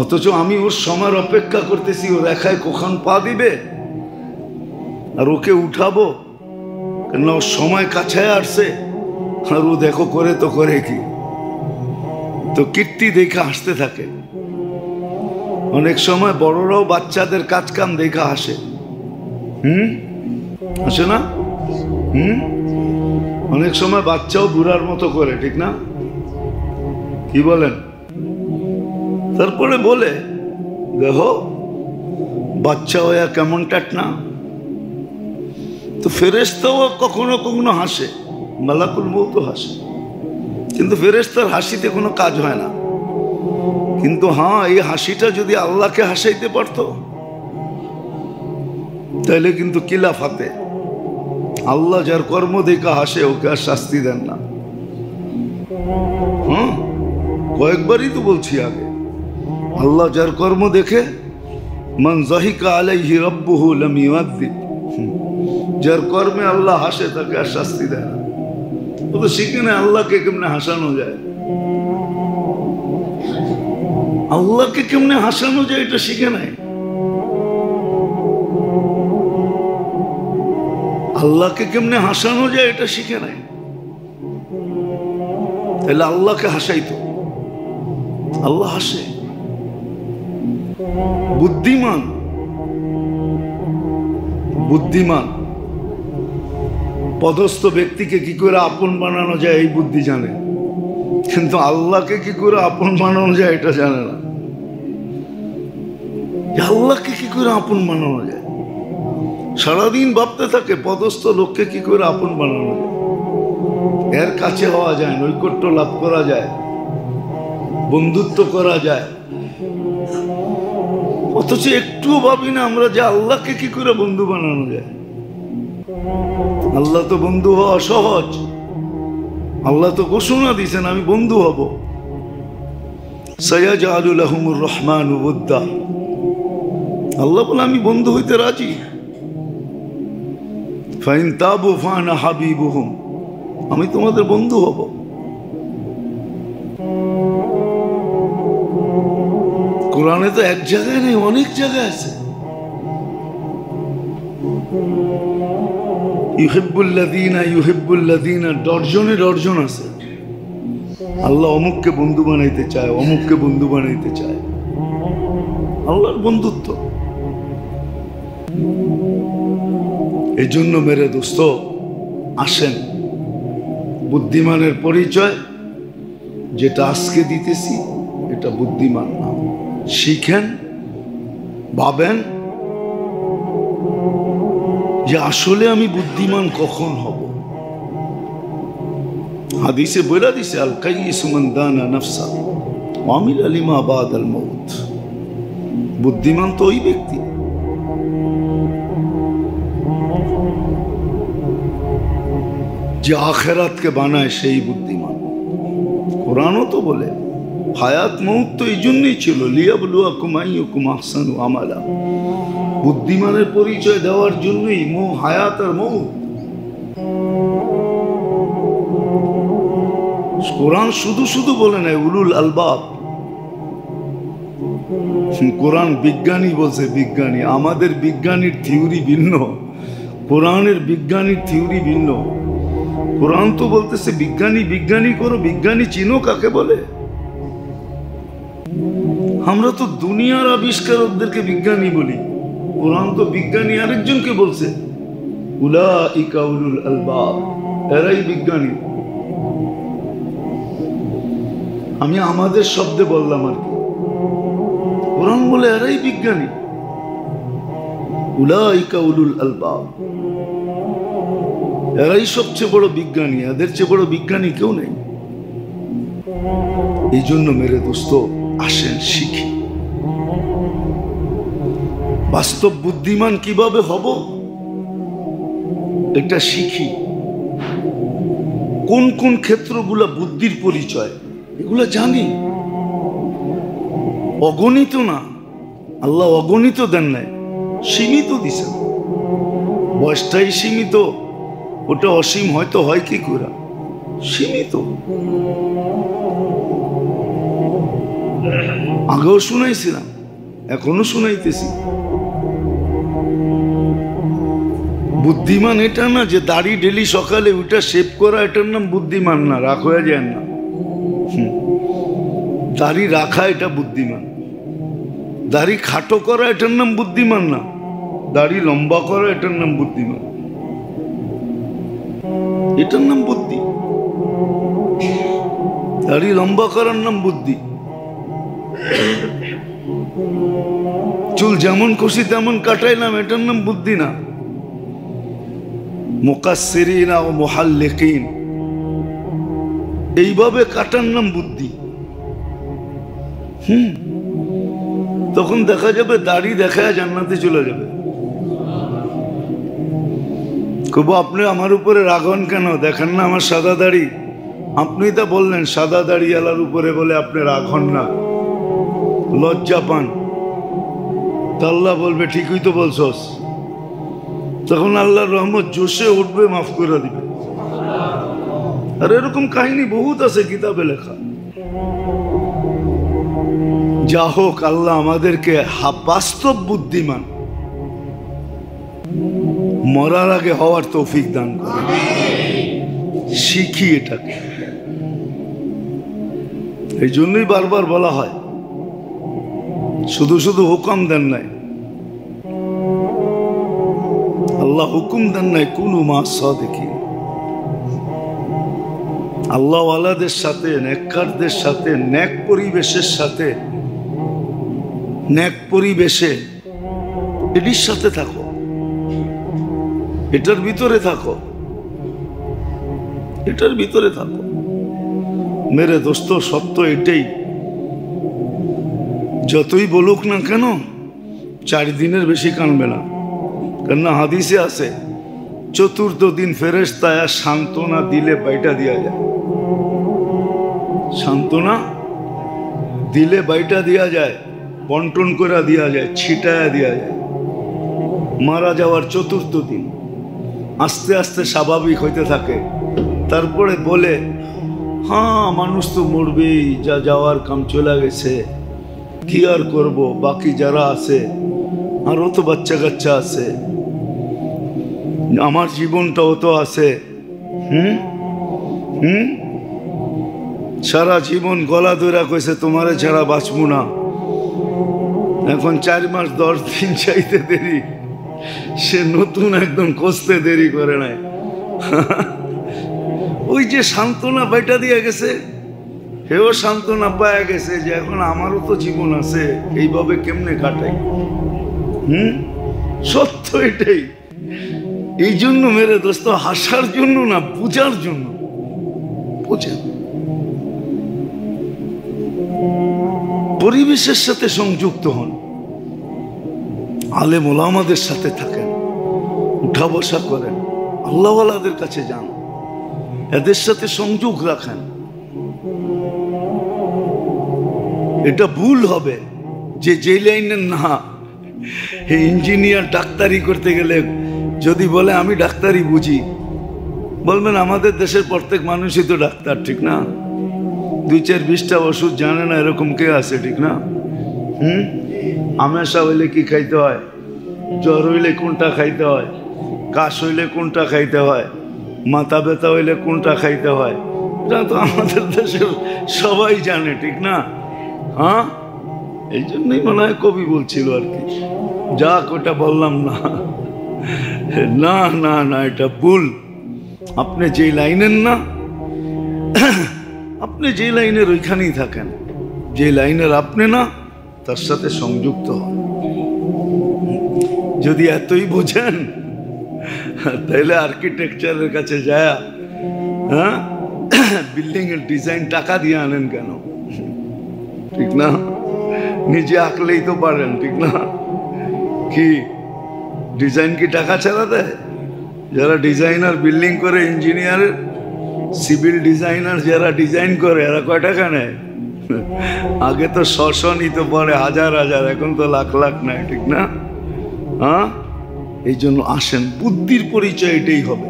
অথচ আমি ওর সময়ের অপেক্ষা করতেছি, ও রেখায় কখন পা দিবে আর ওকে উঠাবো, কেন ওর সময় কাছে আসছে। আর ও দেখো করে তো করে কি, তো কীর্তি দেখে হাসতে থাকে। অনেক সময় বড়রাও বাচ্চাদের কাজ কাম দেখে হাসে। হাসে না? অনেক সময় বাচ্চাও বুড়ার মতো করে, ঠিক না? কি বলেন? তারপরে বলে দেখো বাচ্চা হইয়া কেমন টাট না। তো ফেরেশতাও কখনো কখনো হাসে, মালাকুল মউতও হাসে, কিন্তু ফেরেশতার হাসিতে কোনো কাজ হয় না। কিন্তু হ্যাঁ, এই হাসিটা যদি আল্লাহকে হাসাইতে পারত তাহলে কিন্তু কিলাফাতে আল্লাহ যার কর্ম দেখা হাসে ওকে আর শাস্তি দেন না। হ্যাঁ, কয়েকবারই তো বলছি আগে, আল্লাহ যার কর্ম দেখে মান যাহিকা আলাইহি রাব্বুহু লাম ইউআযিব, যার কর্মে আল্লাহ হাসে তাকে আর শাস্তি দেয় না। ও তো শিখে না আল্লাহকে কেমনে হাসানো যায়, আল্লাহকে কেমনে হাসানো যায় এটা শিখে নাই। আল্লাহকে কেমনে হাসানো যায় এটা শিখে নাই, তাহলে আল্লাহকে হাসাইতো। আল্লাহ হাসে। বুদ্ধিমান, বুদ্ধিমান পদস্থ ব্যক্তিকে কি করে আপন বানানো যায় এই বুদ্ধি জানে, কিন্তু আল্লাহকে কি করে আপন বানানো যায় এটা জানে না। আল্লাহকে কি করে আপন বানানো যায়, সারাদিন ভাবতে থাকে পদস্থ লোককে কি করে আপন বানানো যায়, এর কাছে হওয়া যায়, নৈকট্য লাভ করা যায়, বন্ধুত্ব করা যায়। অথচ একটুও ভাবি না আমরা যে আল্লাহকে কি করে বন্ধু বানানো যায়। আল্লাহ তো বন্ধু হওয়া সহজ, আল্লাহ তো ঘোষণা দিয়েছেন আমি বন্ধু হব। সায়াজআলু লাহুমুর রহমানু ওদ্দা, আল্লাহ বলে আমি বন্ধু হইতে রাজি। ফাইন তাবু ফানা হাবিবুহুম, আমি তোমাদের বন্ধু হব। কোরআনে তো এক জায়গায় নেই, অনেক জায়গায় আছে। ইউহিব্বুল্লাযীনা ইউহিব্বুল্লাযীনা ডর্জনে ডর্জন আছে। আল্লাহ অমুককে বন্ধু বানাইতে চায়, অমুককে বন্ধু বানাইতে চায়। আল্লাহর বন্ধুত্ব। এই জন্য মেরে দোস্ত আসেন, বুদ্ধিমানের পরিচয় যেটা আজকে দিতেছি এটা বুদ্ধিমান না। শিখেন, ভাবেন যে আসলে আমি বুদ্ধিমান কখন হব। হাদিসে বইলা দিছে, আল কাইয়িসু মান দানা নাফসা ওয়া আমিলা লিমা বাদাল মাউত। বুদ্ধিমান তো ওই ব্যক্তি যে আখেরাতকে বানায়, সেই বুদ্ধিমান। কোরআনও তো বলে হায়াত মউত তো এই জন্যই ছিল, লিয়াবলুয়াকুম আইয়ুকুম আহসানু আমালা। বুদ্ধিমানের পরিচয় দেওয়ার জন্যই হায়াত আর মউত। কোরআন শুধু শুধু বলে নাই উলুল আলবাব। কোরআন বিজ্ঞানী বলছে, বিজ্ঞানী। আমাদের বিজ্ঞানীর থিওরি ভিন্ন, কোরআনের বিজ্ঞানীর থিওরি ভিন্ন। কোরআন তো বলতেছে বিজ্ঞানী বিজ্ঞানী করো, বিজ্ঞানী চিনো কাকে বলে? আমরা তো দুনিয়ার আবিষ্কারকদেরকে বিজ্ঞানী বলি, কোরআন তো বিজ্ঞানী আরেকজনকে বলছে, উলাইকা উলুল আলবাব, এরাই বিজ্ঞানী। আমি আমাদের শব্দে বললাম আর কি, কোরআন বলে এরাই বিজ্ঞানী, উলাইকা উলুল আলবাব, এরাই সবচেয়ে বড় বিজ্ঞানী, এদের চেয়ে বড় বিজ্ঞানী কেউ নেই। এই জন্য মেরে দোস্ত আসেন শিখি। বাস্তব বুদ্ধিমান কিভাবে হব এটা শিখি। কোন কোন ক্ষেত্রগুলা বুদ্ধির পরিচয় এগুলা জানি। অগণিত না, আল্লাহ অগণিত দেন নাই, সীমিত দিছেন। বয়সটাই সীমিত, ওটা অসীম হয়তো হয় কি করে, সীমিত। আগেও শুনাইছিলাম, এখনো শুনাইতেছি। বুদ্ধিমান এটা না যে দাড়ি ডেলি সকালে ওইটা শেভ করা, এটার নাম বুদ্ধিমান না, রাখ হয়ে যায় না। দাড়ি রাখা এটা বুদ্ধিমান। দাড়ি খাটো করা এটার নাম বুদ্ধিমান না, দাড়ি লম্বা করা এটার নাম বুদ্ধিমান, এটার নাম বুদ্ধি। দাড়ি লম্বা করার নাম বুদ্ধি। চুল যেমন খুশি তেমন কাটাইলাম, এটার নাম বুদ্ধি না। মুকাসসিরিনা ও মুহাল্লিকিন, এইভাবে কাটার নাম বুদ্ধি। তখন দেখা যাবে দাড়ি দেখায় জান্নাতে চলে যাবে। কব আপনি আমার উপরে রাগন কেন? দেখেন না আমার সাদা দাড়ি। আপনি তা বললেন সাদা দাড়ি আলার উপরে বলে আপনি রাগন না, লজ্জা পান। তা আল্লাহ বলবে ঠিকই তো বলছস। তখন আল্লাহর রহমত জোশে উঠবে, মাফ করে দিবে। আর এরকম কাহিনী বহুত আছে কিতাবে লেখা। যা হোক, আল্লাহ আমাদেরকে বাস্তব বুদ্ধিমান মরার আগে হওয়ার তৌফিক দান করে। শিখি এটাকে। এই জন্যই বারবার বলা হয়, শুধু শুধু হুকুম দেন নাই, আল্লাহ হুকুম দেন নাই কুনু মা সাদিকিন। আল্লাহ ওয়ালাদের সাথে, নেককারদের সাথে, নেক পরিবেশের সাথে, নেক পরিবেশে এটির সাথে থাকো, এটার ভিতরে থাকো, এটার ভিতরে থাকো। মেরে দোস্ত সত্য এটাই। যতই বলুক না কেন 4 দিনের বেশি কানবে না। কেননা হাদিসে আছে চতুর্থ দিন ফেরেশতায়া সান্ত্বনা দিলে বাইটা দিয়া যায়। সান্ত্বনা দিলে বাইটা দিয়া যায়, বন্টন করে দিয়া যায়, ছিটায়া দিয়া যায়। মারা যাওয়ার চতুর্থ দিন আস্তে আস্তে স্বাভাবিক হইতে থাকে। তারপরে বলে হ্যাঁ মানুষ তো মরবেই, যা যাওয়ার কাম চলে গেছে, কি আর করব, বাকি যারা আছে আরও তো বাচ্চা কাচ্চা আছে, আমার জীবনটাও তো আছে। সারা জীবন গলা ধরা কইছে তোমারে ছাড়া বাঁচবো না, এখন 4 মাস 10 দিন চাইতে দেরি, সে নতুন একদম কষতে দেরি করে নাই। ওই যে সান্ত্বনা বাইটা দিয়ে গেছে, হেও সান্ত্বনা পায়া গেছে যে এখন আমারও তো জীবন আছে, এইভাবে কেমনে কাটাই। সত্য এটাই। এই জন্য মেরে দোস্ত, হাসার জন্য না, বুঝার জন্য। বুঝেন, পরিবেশের সাথে সংযুক্ত হন, আলেম ওলামাদের সাথে থাকেন, উঠা বসা করেন, আল্লাহওয়ালাদের কাছে যান, এদের সাথে সংযোগ রাখেন। এটা ভুল হবে যে লাইনের না। ইঞ্জিনিয়ার ডাক্তারি করতে গেলে যদি বলে আমি ডাক্তারি বুঝি, বলবেন আমাদের দেশের প্রত্যেক মানুষই তো ডাক্তার, ঠিক না? 2-4-20টা ওষুধ জানে না এরকম কে আছে, ঠিক না? আমেশা হইলে কি খাইতে হয়, জ্বর হইলে কোনটা খাইতে হয়, কাশ হইলে কোনটা খাইতে হয়, মাথা ব্যথা হইলে কোনটা খাইতে হয়, এটা তো আমাদের দেশের সবাই জানে, ঠিক না? হ্যাঁ, এই জন্যই মনে হয় কবি বলছিল আর কি, যাক ওটা বললাম না। না না না, এটা ভুল। আপনি যে লাইনের না, আপনি যে লাইনের ওইখানেই থাকেন, যে লাইনের আপনি না তার সাথে সংযুক্ত হন। যদি এতই বোঝেন তাহলে আর্কিটেকচারের কাছে যায়, হ্যাঁ, বিল্ডিং এর ডিজাইন টাকা দিয়ে আনেন কেন? ঠিক না? নিজে আঁকলেই তো পারেন, ঠিক না? কি ডিজাইন কি টাকা ছাড়া দেয়? যারা ডিজাইনার বিল্ডিং করে, ইঞ্জিনিয়ার, সিভিল ডিজাইনার যারা ডিজাইন করে, এরা কয় টাকা নেয়? আগে তো 100 নিত, পরে 1000, এখন তো লাখ লাখ নেয়, ঠিক না? হ্যাঁ, এই জন্য আসেন, বুদ্ধির পরিচয় এটাই হবে,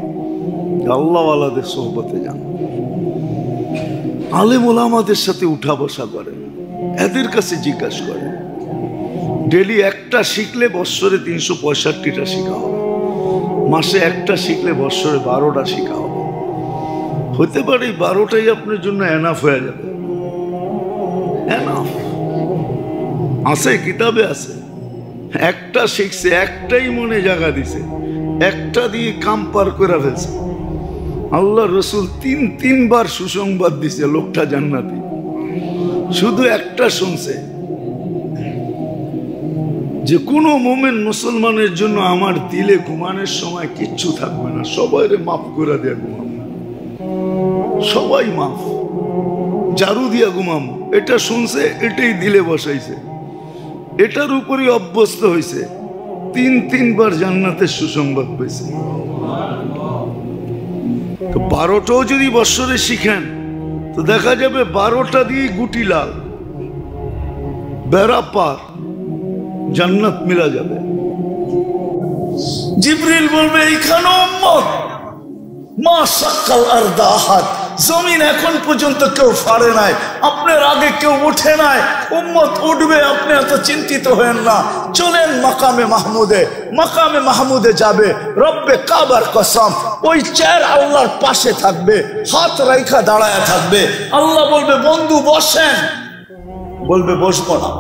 আল্লাহওয়ালাদের সোহবতে যান, আলেম ওলামাদের সাথে উঠা বসা করেন, এদের কাছে জিজ্ঞাসা করেন। ডেলি একটা শিখলে বৎসরে 365টা শিখা হবে, মাসে একটা শিখলে বৎসরে 12টা শিখা হবে। হতে পারে 12টাই আপনার জন্য এনাফ হয়ে যাবে। এনাফ আছে, কিতাবে আছে। একটা শিখছে, একটাই মনে জায়গা দিছে, একটা দিয়ে কাম পার করে ফেলছে। আল্লাহ রসুল 3বার সুসংবাদ দিছে লোকটা জান্নাতি, শুধু একটা শুনছে যে কোনো মোমেন মুসলমানের জন্য আমার দিলে ঘুমানোর সময় কিচ্ছু থাকবে না, সবাইরে মাফ করে দিয়ে ঘুমাবো, সবাই মাফ, জারু দিয়া ঘুমাবো। এটা শুনছে, এটাই দিলে বসাইছে, এটার উপরই অভ্যস্ত হয়েছে, 3বার জান্নাতের সুসংবাদ পেয়েছে। তো 12টাও যদি বৎসরে শিখেন তো দেখা যাবে 12টা দিয়ে গুটি লাল, বেড়া পার, জান্নাত মিলা যাবে। জিবরিল বলবে এইখানে উম্মত মা সাক্কাল আরদা আহাদ, জমিন এখন পর্যন্ত কেউ ফাড়ে নাই, আপনার আগে কেউ উঠে নাই, উম্মত উঠবে, আপনি এত চিন্তিত হয়েন না। চলেন মাকামে মাহমুদে, মাকামে মাহমুদে যাবে, রব্বে কাবার কসম, ওই চেয়ার আল্লাহর পাশে থাকবে, হাত রাইখা দাঁড়ায় থাকবে। আল্লাহ বলবে বন্ধু বসেন, বলবে বসবো না।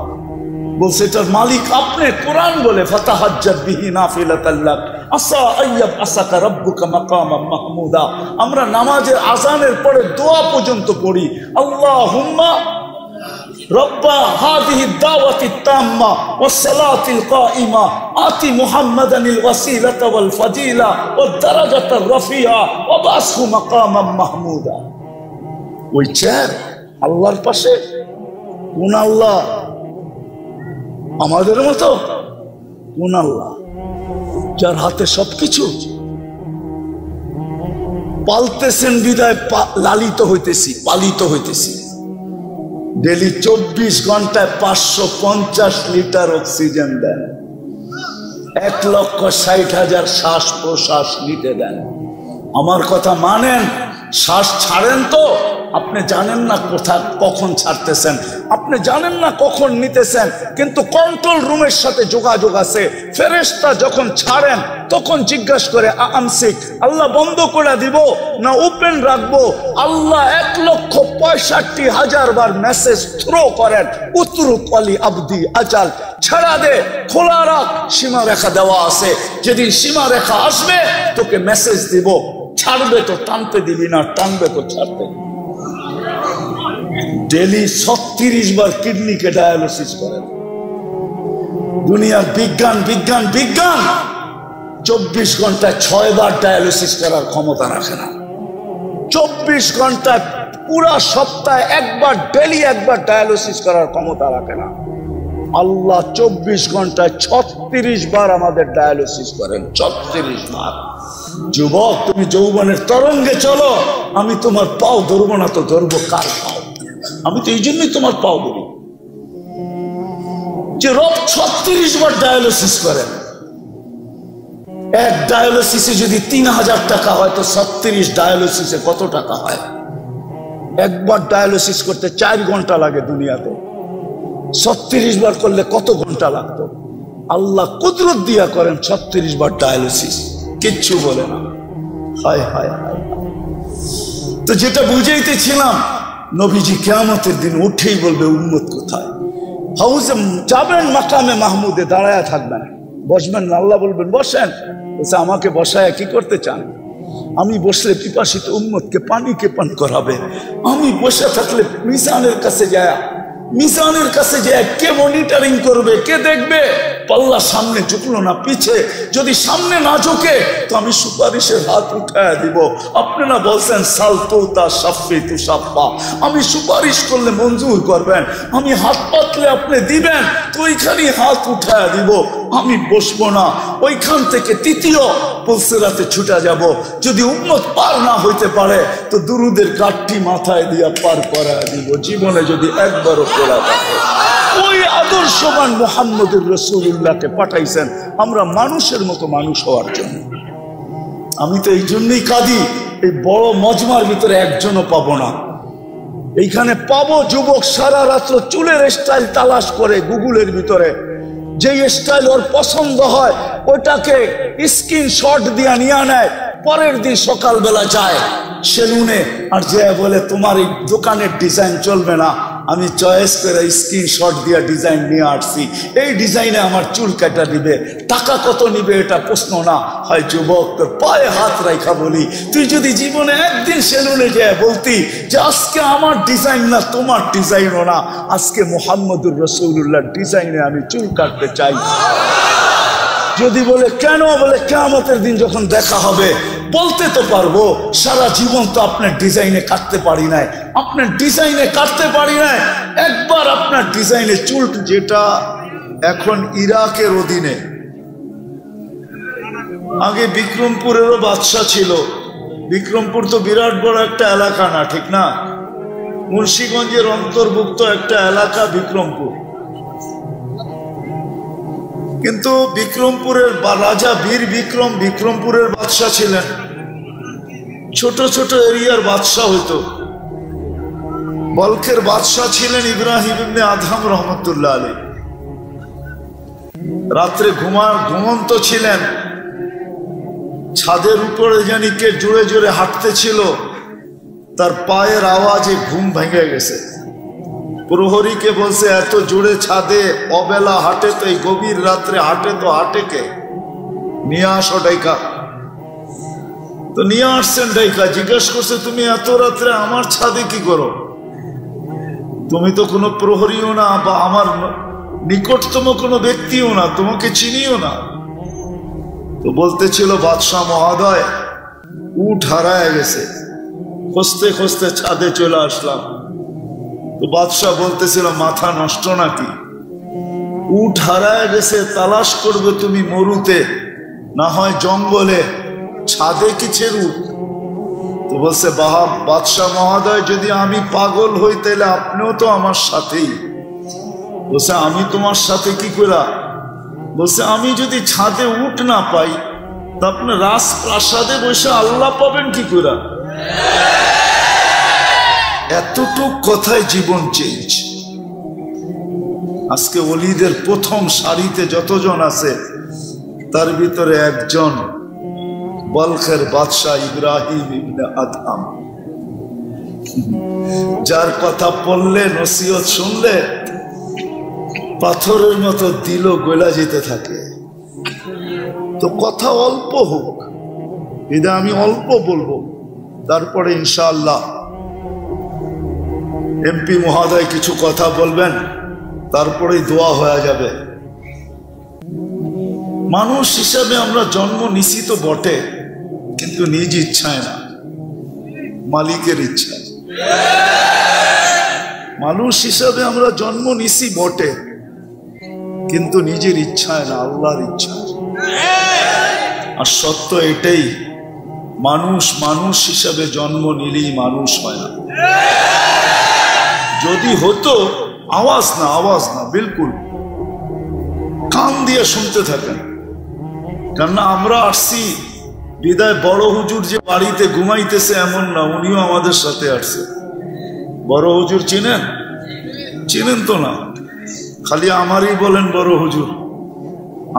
বলছে এটার মালিক আপনি। কোরআন বলে ফাতাহাজ্জাত বিহি নাফিলাতাল লাক আসা আইয়াব আসাকা রাব্বুকা মাকামান মাহমুদা। আমরা নামাজের আযানের পরে দোয়া পর্যন্ত পড়ি, আল্লাহুম্মা রব্বা হাযিহি দাওয়াতিত তাম্মা ওয়াস সালাতিল কাইমা আতি মুহাম্মাদানিল ওয়াসিলাতা ওয়াল ফাজিলা ওয়াদ দারাজাতার রাফিয়া ওয়া বাসহু মাকামান মাহমুদা। ওই চেয়ার আল্লাহর পাশে। কোন আল্লাহ? আমাদের মতো? কোন আল্লাহ? যার হাতে সবকিছু। পালতেছেন বিদায় লালিত হইতেছি, পালিত হইতেছি। ডেলি 24 ঘন্টায় 550 লিটার অক্সিজেন দেন, 1,60,000 শ্বাস প্রশ্বাস নিতে দেন। আমার কথা মানেন, শ্বাস ছাড়েন তো আপনি জানেন না কোথায় কখন ছাড়তেছেন, আপনি জানেন না কখন নিতেছেন, কিন্তু কন্ট্রোল রুমের সাথে যোগাযোগ আছে। ফেরেশতা যখন ছাড়েন তখন জিজ্ঞাসা করে আমসিক, আল্লাহ বন্ধ করে দিব না ওপেন রাখবো? আল্লাহ 1,65,000 বার মেসেজ থ্রো করেন, উতরুক আলী আবদি আজাল, ছাড়া দে, খোলা রাখ, সীমা রেখা দেওয়া আছে, যেদিন সীমা রেখা আসবে তোকে মেসেজ দিব, ছাড়বে তো টানতে দিবি না, টানবে তো ছাড়তে। ডেলি 36 বার কিডনিকে ডায়ালিসিস করেন। দুনিয়ার বিজ্ঞান বিজ্ঞান বিজ্ঞান 24 ঘন্টায় 6 বার ডায়ালিসিস করার ক্ষমতা রাখে না। 24 ঘন্টায় পুরা সপ্তাহে একবার, ডেলি একবার ডায়ালিসিস করার ক্ষমতা রাখে না। আল্লাহ 24 ঘন্টায় 36 বার আমাদের ডায়ালিসিস করেন, 36 বার। যুবক, তুমি যৌবনের তরঙ্গে চলো, আমি তোমার পাও ধরবো না তো ধরবো কার পাও? আমি তো এই জন্যই তোমার পাও ধরি যে রব 36 বার ডায়ালিসিস করেন। এক ডায়ালিসিসে যদি 3000 টাকা হয় তো 36 ডায়ালিসিসে কত টাকা হয়? একবার ডায়ালিসিস করতে 4 ঘন্টা লাগে দুনিয়াতে, 36 বার করলে কত ঘন্টা লাগতো? আল্লাহ কুদরত দিয়া করেন 36 বার ডায়ালিসিস, কিচ্ছু বলে না। হায় হায় হায়। তো যেটা বুঝাইতেছিলাম, নবীজি কিয়ামতের দিন উঠেই বলবে উম্মত কোথায়? হাউজে যাবেন, মাকামে মাহমুদে দাঁড়ায় থাকবেন, বসবেন না। আল্লাহ বলবেন বসেন। বলছে আমাকে বসায় কি করতে চান? আমি বসলে পিপাসিত উম্মতকে পানিকে পান করাবে। আমি বসে থাকলে মিজানের কাছে যায় কে মনিটরিং করবে, কে দেখবে? পাল্লা সামনে ঝুঁকলো না পিছে, যদি সামনে না ঝুঁকে তো আমি সুপারিশের হাত উঠায় দিব। আপনারা বলছেন সালতুতা সাফি তু সাফা, আমি সুপারিশ করলে মঞ্জুর করবেন, আমি হাত পাতলে আপনি দিবেন, তো ওইখানেই হাত উঠায় দিব। আমি বসবো না, ওইখান থেকে তৃতীয় পুলসিরাতে ছুটা যাব। যদি উম্মত পার না হইতে পারে তো দুরুদের কাঠটি মাথায় দিয়া পার করায় দিব। জীবনে যদি একবারও পড়া থাকে, ওই আদর্শবান মুহাম্মদুর রাসূলুল্লাহকে পাঠাইছেন আমরা মানুষের মতো মানুষ হওয়ার জন্য। আমি তো এই জন্যই কাঁদি, এই বড় মজমার ভিতরে একজনও পাবো না। এইখানে পাবো যুবক সারা রাত্র চুলের স্টাইল তালাশ করে গুগলের ভিতরে, যে স্টাইল ওর পছন্দ হয় ওটাকে স্ক্রিনশট দিয়ে নিয়ে নেয়, পরের দিন সকালবেলা যায় সেলুনে আর যে বলে তোমার এই দোকানের ডিজাইন চলবে না, আমি চয়েস করে স্ক্রিনশট দিয়ে ডিজাইন নিয়ে আসছি, এই ডিজাইনে আমার চুল কাটা দিবে, টাকা কত নিবে এটা প্রশ্ন না। হয় যুবক, তোর পায়ে হাত রাখা বলি, তুই যদি জীবনে একদিন সেলুনে যায় বলতি যে আজকে আমার ডিজাইন না তোমার ডিজাইনও না, আজকে মুহাম্মদুর রাসূলুল্লাহর ডিজাইনে আমি চুল কাটতে চাই, যদি বলে কেন, বলে কিয়ামতের দিন যখন দেখা হবে বলতে তো পারবো সারা জীবন তো আপনার ডিজাইনে কাটতে পারি নাই, আপনার ডিজাইনে কাটতে পারি নাই, একবার আপনার ডিজাইনে চুল। যেটা এখন ইরাকের অধীনে, আগে বিক্রমপুরেরও বাদশা ছিল। বিক্রমপুর তো বিরাট বড় একটা এলাকা না, ঠিক না? মুন্সিগঞ্জের অন্তর্ভুক্ত একটা এলাকা বিক্রমপুর। কিন্তু বিক্রমপুরের রাজা বীর বিক্রম বিক্রমপুরের বাদশা ছিলেন, ছোট ছোট এরিয়ার বাদশা হইতো। বলখের বাদশা ছিলেন ইব্রাহিম ইবনে আদহাম রহমতুল্লাহ আলাইহি। রাত্রে ঘুমন্ত ছিলেন, ছাদের উপরে জানি কে জোরে জোরে হাঁটতেছিল, তার পায়ের আওয়াজে ঘুম ভেঙে গেছে। প্রহরীকে বলছে এত জোরে ছাদে অবেলা হাঁটে তো, এই গভীর রাত্রে হাঁটে তো হাঁটে কে, নিয়ে আসো ডাইকা। তো নিয়ে আসছেন ডাইকা, জিজ্ঞেস করছে তুমি এত রাত্রে আমার ছাদে কি করো? তুমি তো কোনো প্রহরীও না বা আমার নিকটতম কোনো ব্যক্তিও না, তোমাকে চিনিও না। তো বলতেছিল বাদশাহ মহোদয় উট হারায় গেছে, খুঁজতে খুঁজতে ছাদে চলে আসলাম। তো বাদশাহ বলতেছিল মাথা নষ্ট নাকি, উট হারায় গেছে তালাশ করবে তুমি মরুতে, না হয় জঙ্গলে, ছাদে কিসের উট? তো বলছে বাদশাহ মহোদয় যদি আমি পাগল হই তাহলে আপনিও তো আমার সাথেই। বলছে আমি তোমার সাথে কি করা? বলছে আমি যদি ছাদে উট না পাই তা আপনি রাজপ্রাসাদে বসে আল্লাহ পাবেন কি করা? এতটুক কথায় জীবন চেঞ্জ। আজকে ওলিদের প্রথম সারিতে যতজন আছে তার ভিতরে একজন বলখের বাদশাহ ইব্রাহিম ইবনে আদহাম, যার কথা পড়লে নসিহত শুনলে পাথরের মতো দিল গলা যেতে থাকে। তো কথা অল্প হোক, এটা আমি অল্প বলবো, তারপরে ইনশাআল্লাহ এমপি মহোদয় কিছু কথা বলবেন, তারপরেই দোয়া হয়ে যাবে। মানুষ হিসাবে আমরা জন্ম নিছি তো বটে, কিন্তু নিজ ইচ্ছায় না, মালিকের ইচ্ছায়। মানুষ হিসাবে আমরা জন্ম নিছি বটে, কিন্তু নিজের ইচ্ছায় না, আল্লাহর ইচ্ছায়। আর সত্য এটাই, মানুষ মানুষ হিসাবে জন্ম নিলেই মানুষ হয় না। যদি হতো আওয়াজ না বিলকুল কান দিয়ে শুনতে থাকেন। কেননা আমরা আসছি বিদায় বড় হুজুর যে বাড়িতে ঘুমাইতেছে এমন না, উনিও আমাদের সাথে আসছে। বড় হুজুর চিনেন? চিনেন তো না, খালি আমারই বলেন বড় হুজুর।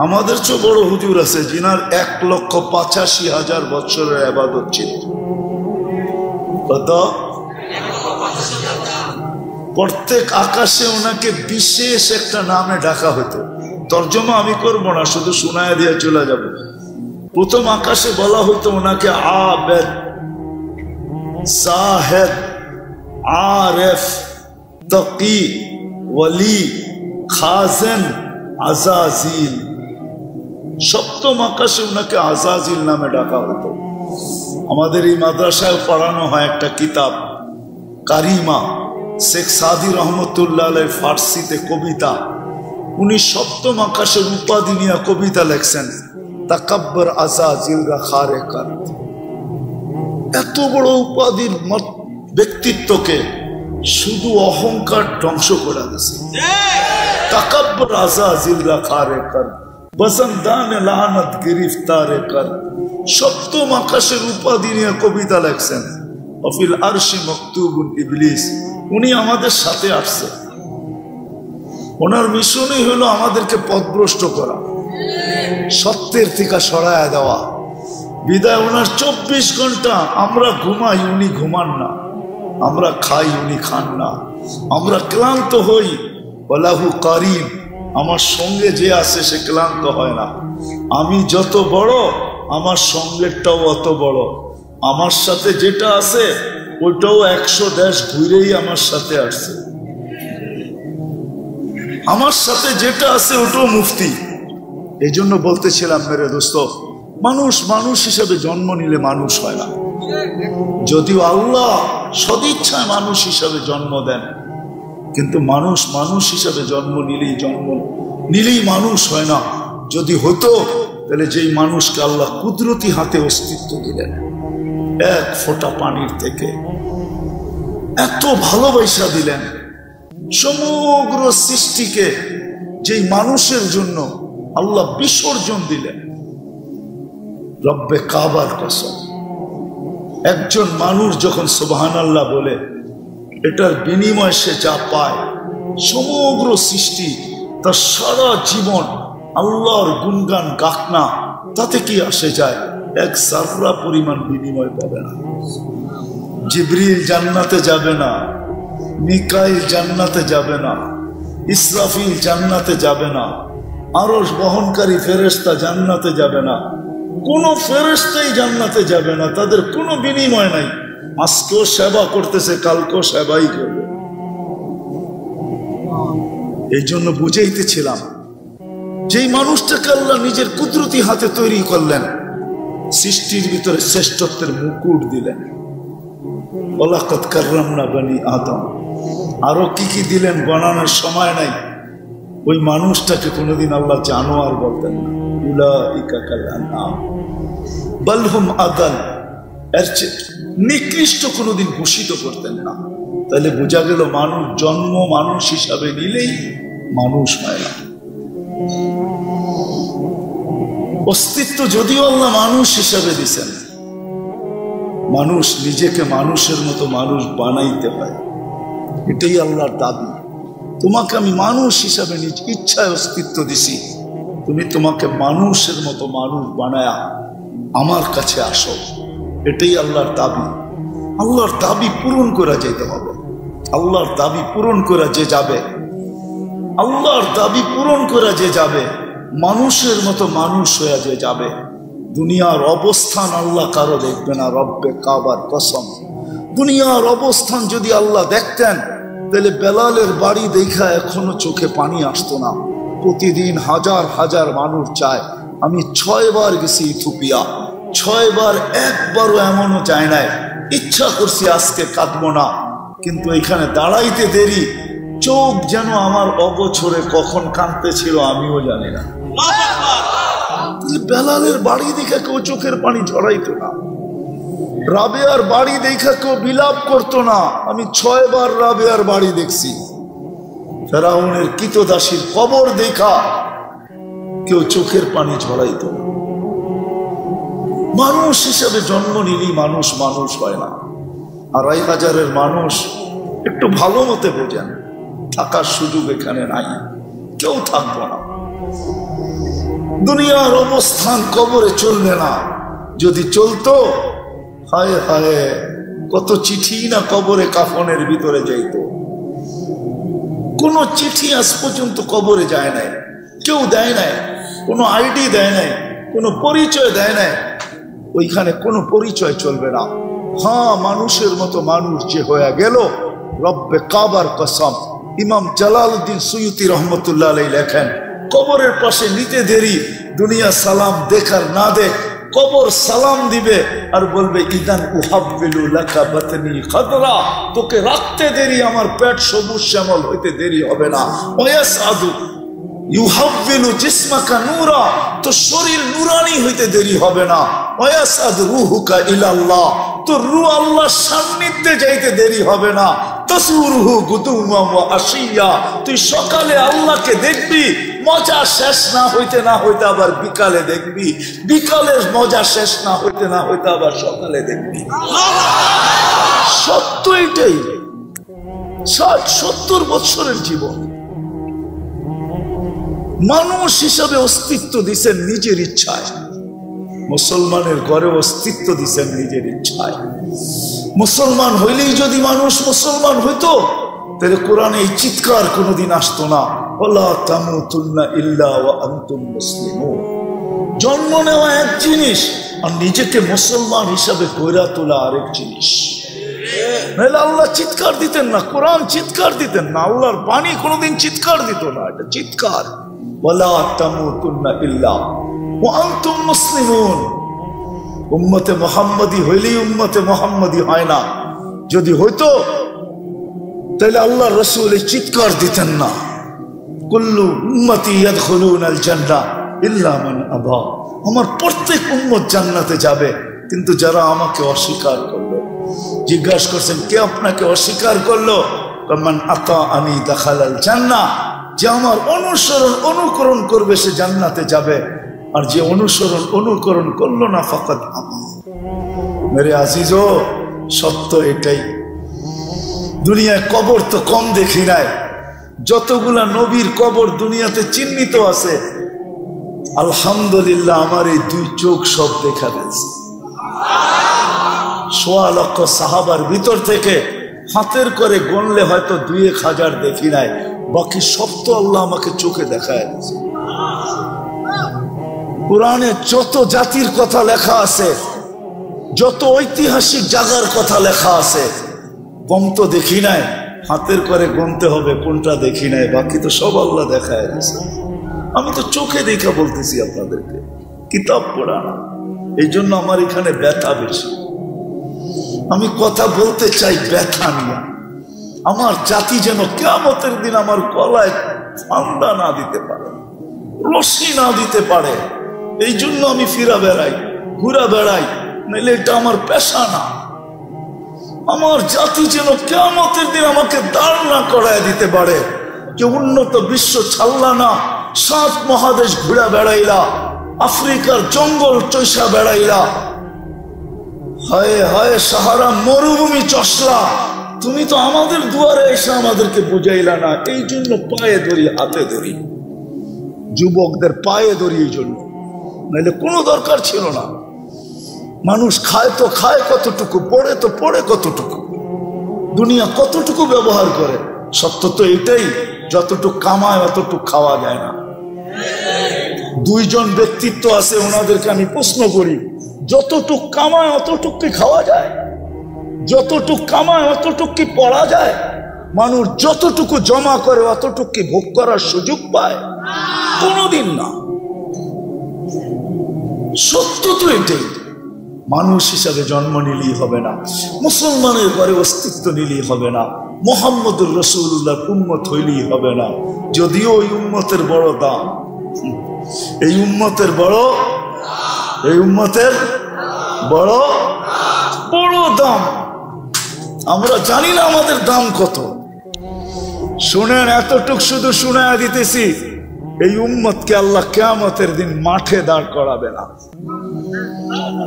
আমাদের চেয়ে বড় হুজুর আছে যিনার 1,85,000 বছরের ইবাদত ছিল। কত? প্রত্যেক আকাশে ওনাকে বিশেষ একটা নামে ডাকা হতো। তর্জমা আমি করবো না, শুধু শোনায় দিয়ে চলে যাব। প্রথম আকাশে বলা হতো ওনাকে আবেদ, সাহেদ, আরেফ, তকি, ওয়ালি, খাজেন, আজাজিল। সপ্তম আকাশে ওনাকে আজাজিল নামে ডাকা হতো। আমাদের এই মাদ্রাসায় পড়ানো হয় একটা কিতাব কারিমা, শেখ সাদি রহমতুল্লাহ আলাইহির ফার্সিতে কবিতা। উনি সপ্তম আকাশের উপাধি নিয়ে কবিতা লেখছেন, তাকাব্বর আজাজিল রাখারে কার। এত বড় উপাধির ব্যক্তিত্বকে শুধু অহংকার ধ্বংস করে দিয়েছে। তাকাব্বর আজাজিল রাখারে কার, বসন্তান লানত গিরিফতারে কর। সপ্তম আকাশের উপাধি নিয়ে কবিতা লেখছেন। অফিল আরশি মকতুবুন ইবলিস। উনি আমাদের সাথে আসছে, ওনার মিশনই হলো আমাদেরকে পথভ্রষ্ট করা, সত্যের থেকে সরায়া দেওয়া। বিদায় ওনার 24 ঘন্টা আমরা ঘুমাই, উনি ঘুমান না, আমরা খাই, উনি খান না, আমরা ক্লান্ত হই, ওয়ালাহু কারিম, আমার সঙ্গে যে আছে সে ক্লান্ত হয় না। আমি যত বড় আমার সঙ্গেরটাও অত বড়, আমার সাথে যেটা আছে ওইটাও 100 দেশ ঘুরেই আমার সাথে আসছে। আমার সাথে যেটা আছে ওটাও মুফতি। এই জন্য বলতেছিলাম মেরে দোস্ত, মানুষ মানুষ হিসেবে জন্ম নিলে মানুষ হয় না। যদিও আল্লাহ সদিচ্ছায় মানুষ হিসাবে জন্ম দেন, কিন্তু মানুষ মানুষ হিসাবে জন্ম নিলেই মানুষ হয় না। যদি হতো তাহলে যেই মানুষকে আল্লাহ কুদরতি হাতে অস্তিত্ব দিলেন, এক ফোঁটা পানির থেকে এত ভালোবাসা দিলেন, সমগ্র সৃষ্টিকে যেই মানুষের জন্য আল্লাহ বিসর্জন দিলেন, রব্বে কাবার কসম। একজন মানুষ যখন সুবহানাল্লাহ বলে, এটার বিনিময় সে যা পায়, সমগ্র সৃষ্টি তার সারা জীবন আল্লাহর গুণগান গাক না, তাতে কি আসে যায়? এক জাররা পরিমাণ বিনিময় পাবে না। জিবরিল জান্নাতে যাবে না, মিকাইল জান্নাতে যাবে না, ইসরাফিল জান্নাতে যাবে না, আরশ বহনকারী ফেরেশতা জান্নাতে যাবে না, কোন ফেরেশতাই জান্নাতে যাবে না। তাদের কোনো বিনিময় নাই। আজকেও সেবা করতেছে, কালকেও সেবাই করবে। এই জন্য বুঝাইতেছিলাম, যেই মানুষটাকে আল্লাহ নিজের কুদরতি হাতে তৈরি করলেন, সৃষ্টির ভিতরে শ্রেষ্ঠত্বের মুকুট দিলেন। ওয়ালাকাদ কাররামনা বনি আদম। আরো কি কি দিলেন গণানোর সময় নাই। ওই মানুষটাকে কোনোদিন আল্লাহ জানোয়ার বলতেন না, উলাইকা কাল আনআম বাল হুম আদাল, এর চেয়ে নিকৃষ্ট কোনোদিন ঘোষিত করতেন না। তাহলে বোঝা গেল মানুষ জন্ম মানুষ হিসাবে নিলেই মানুষ হয় না। অস্তিত্ব যদিও আল্লাহ মানুষ হিসাবে দিছেন, মানুষ নিজেকে মানুষের মতো মানুষ বানাইতে হয়, এটাই আল্লাহর দাবি। তোমাকে আমি মানুষ হিসাবে নিজ ইচ্ছায় অস্তিত্ব দিছি, তুমি তোমাকে মানুষের মতো মানুষ বানায়া আমার কাছে আসো, এটাই আল্লাহর দাবি। আল্লাহর দাবি পূরণ করা যেতে হবে। আল্লাহর দাবি পূরণ করা যে যাবে, আল্লাহর দাবি পূরণ করা যে যাবে, মানুষের মতো মানুষ হয়ে যে যাবে, দুনিয়ার অবস্থান আল্লাহ কারো দেখবে না। রব্বে কাবার কসম, দুনিয়ার অবস্থান যদি আল্লাহ দেখতেন তাহলে বেলালের বাড়ি দেখা এখনো চোখে পানি আসতো না। প্রতিদিন হাজার হাজার মানুষ চায়। আমি 6 বার গেছি ইথিওপিয়া, 6 বার একবারও এমনও যায় নাই ইচ্ছা করছি আজকে কাঁদবো না, কিন্তু এখানে দাঁড়াইতে দেরি, চোখ যেন আমার অগোছরে কখন কাঁদতে ছিল আমিও জানি না। বেলালের বাড়ি দেখে কেউ চোখের পানি ঝরাইতো না, রাবেয়ার বাড়ি দেখা কেউ বিলাপ করতো না। আমি 6 বার রাবেয়ার বাড়ি দেখছি। ফেরাউনের কৃতদাসীর কবর দেখা কেউ চোখের পানি ঝরাইতো না। মানুষ হিসেবে জন্ম নিলেই মানুষ মানুষ হয় না। 2500-এর মানুষ একটু ভালো মতে বোঝেন, থাকার সুযোগ এখানে নাই, কেউ থাকবো না। দুনিয়ার অবস্থান কবরে চলবে না। যদি চলতো, হায় হায় কত চিঠি না কবরে কাফনের ভিতরে যাইতো। কোন চিঠি আজ পর্যন্ত কবরে যায় নাই, কেউ দেয় নাই, কোনো আইডি দেয় নাই, কোনো পরিচয় দেয় নাই। ওইখানে কোনো পরিচয় চলবে না। হ্যাঁ, মানুষের মতো মানুষ যে হয়ে গেল, রব্বে কাবার কসম। ইমাম জালালউদ্দিন সুয়ুতি রহমতুল্লাহ আলাইহি লেখেন, কবরের পাশে নিতে দেরি, দুনিয়া সালাম দেখার না দেখ, কবর সালাম দিবে আর বলবে ইদান উহাব্বিলু লাকা বাতনি খাদরা, তোকে রাখতে দেরি, আমার পেট সবুজ শ্যামল হইতে দেরি হবে না। ওয়াসাদু ইউহাব্বিলু জিসমাকা নূরা, তো শরীর নূরানি হইতে দেরি হবে না। ওয়াসাদ রূহুকা ইলাল্লাহ, তো রূহ আল্লাহর সান্নিধ্যে যাইতে দেরি হবে না। তাসুরুহু গুদুওয়া ওয়া আশিয়া, তুই সকালে আল্লাহকে দেখবি, মজা শেষ না হইতে আবার বিকালে দেখবি, বিকালের মজা শেষ না হইতে আবার সকালে দেখবি। সত্য এটাই। 60-70 বছরের জীবন মানুষ হিসাবে অস্তিত্ব দিছেন নিজের ইচ্ছায়। মুসলমানের ঘরে অস্তিত্ব দিছেন নিজের ইচ্ছায়। মুসলমান হইলেই যদি মানুষ মুসলমান হইতো, তাহলে কোরআনে এই চিৎকার কোনোদিন আসতো না, ওয়ালা তামুতুন্না ইল্লা ওয়া আনতুম মুসলিমুন। জন্ম নেওয়া এক জিনিস, আর নিজেকে মুসলমান হিসাবে গড়ে তোলা আরেক জিনিস। নাহলে আল্লাহ চিৎকার দিতেন না, কোরআন চিৎকার দিতেন না, আল্লাহর বাণী কোনোদিন চিৎকার দিত না। এটা চিৎকার, ওয়ালা তামুতুন্না ইল্লা ওয়া আনতুম মুসলিমুন। উম্মতে মুহাম্মাদি হইলেই উম্মতে মুহাম্মাদি হয় না। যদি হইতো তাহলে আল্লাহ রাসূল এই চিৎকার দিতেন না, কুল্লু উম্মতি ইয়াদখুলুনাল জান্নাহ ইল্লা মান আবা, আমার প্রত্যেক উম্মত জান্নাতে যাবে, কিন্তু যারা আমাকে অস্বীকার করলো। জিজ্ঞাসা করছেন, কে আপনাকে অস্বীকার করলো? মান আতাআনি দাখালাল জান্নাহ, যে আমার অনুকরণ করবে সে জান্নাতে যাবে, আর যে অনুকরণ করলো না ফাকাদ আবা। মেরে আজিজো, সত্য এটাই। দুনিয়ায় কবর তো কম দেখি নাই, যতগুলা নবীর কবর দুনিয়াতে চিহ্নিত আছে, আলহামদুলিল্লাহ আমার এই 2 চোখ সব দেখা গেছে। 1.25 লক্ষ সাহাবার ভিতর থেকে হাতের করে গণলে হয়তো 2-1 হাজার দেখি নাই, বাকি সব তো আল্লাহ আমাকে চোখে দেখায় দিয়েছে। কোরআনে যত জাতির কথা লেখা আছে, যত ঐতিহাসিক জায়গার কথা লেখা আছে, কম তো দেখি নাই, হাতের করে গুনতে হবে কোনটা দেখি নাই, বাকি তো সব আল্লাহ দেখায় দিয়েছে। আমি তো চোখে দেখা বলতেছি আপনাদেরকে, কিতাব পড়া না। এই জন্য আমার এখানে ব্যথা বেশি। আমি কথা বলতে চাই ব্যথা নিয়ে। আমার জাতি যেন কিয়ামতের দিন আমার গলায় ফান্দা না দিতে পারে, রশি না দিতে পারে। এই জন্য আমি ফিরা বেড়াই, ঘুরা বেড়াই, নাইলে এটা আমার পেশা না। আমার জাতি যেন কিয়ামতের দিন আমাকে দাঁড় না করায় দিতে পারে, যে উন্নত বিশ্ব ছাড়লা না, 7 মহাদেশ ঘুরা বেড়াইলা, আফ্রিকার জঙ্গল চৈসা বেড়াইলা, হায় হায় সাহারা মরুভূমি চশলা, তুমি তো আমাদের দুয়ারে এসে আমাদেরকে বুঝাইলা না, এই জন্য পায়ে ধরি, হাতে ধরি, যুবকদের পায়ে ধরি এই জন্য, নাহলে কোনো দরকার ছিল না। মানুষ খায় তো খায় কতটুকু, পড়ে তো পড়ে কতটুকু, দুনিয়া কতটুকু ব্যবহার করে। সত্য তো এটাই, যতটুকু কামায় অতটুকু খাওয়া যায় না। দুইজন ব্যক্তিত্ব আছে, ওনাদেরকে আমি প্রশ্ন করি, যতটুক কামায় অতটুক কি খাওয়া যায়? যতটুক কামায় অতটুক কি পড়া যায়? মানুষ যতটুকু জমা করে অতটুক কি ভোগ করার সুযোগ পায়? কোনোদিন না। সত্য তো এটাই। মানুষ হিসাবে জন্ম নিলেই হবে না, মুসলমানের ঘরে অস্তিত্ব নিলেই হবে না, মুহাম্মদুর রাসূলুল্লাহর উম্মত হইলেই হবে না। যদিও এই উম্মতের বড় দাম, এই উম্মতের বড় বড় দাম। আমরা জানি না আমাদের দাম কত। শুনেন, এতটুক শুধু শুনায়া দিতেছি, এই উম্মতকে আল্লাহ কিয়ামতের দিন মাঠে দাঁড় করাবে না।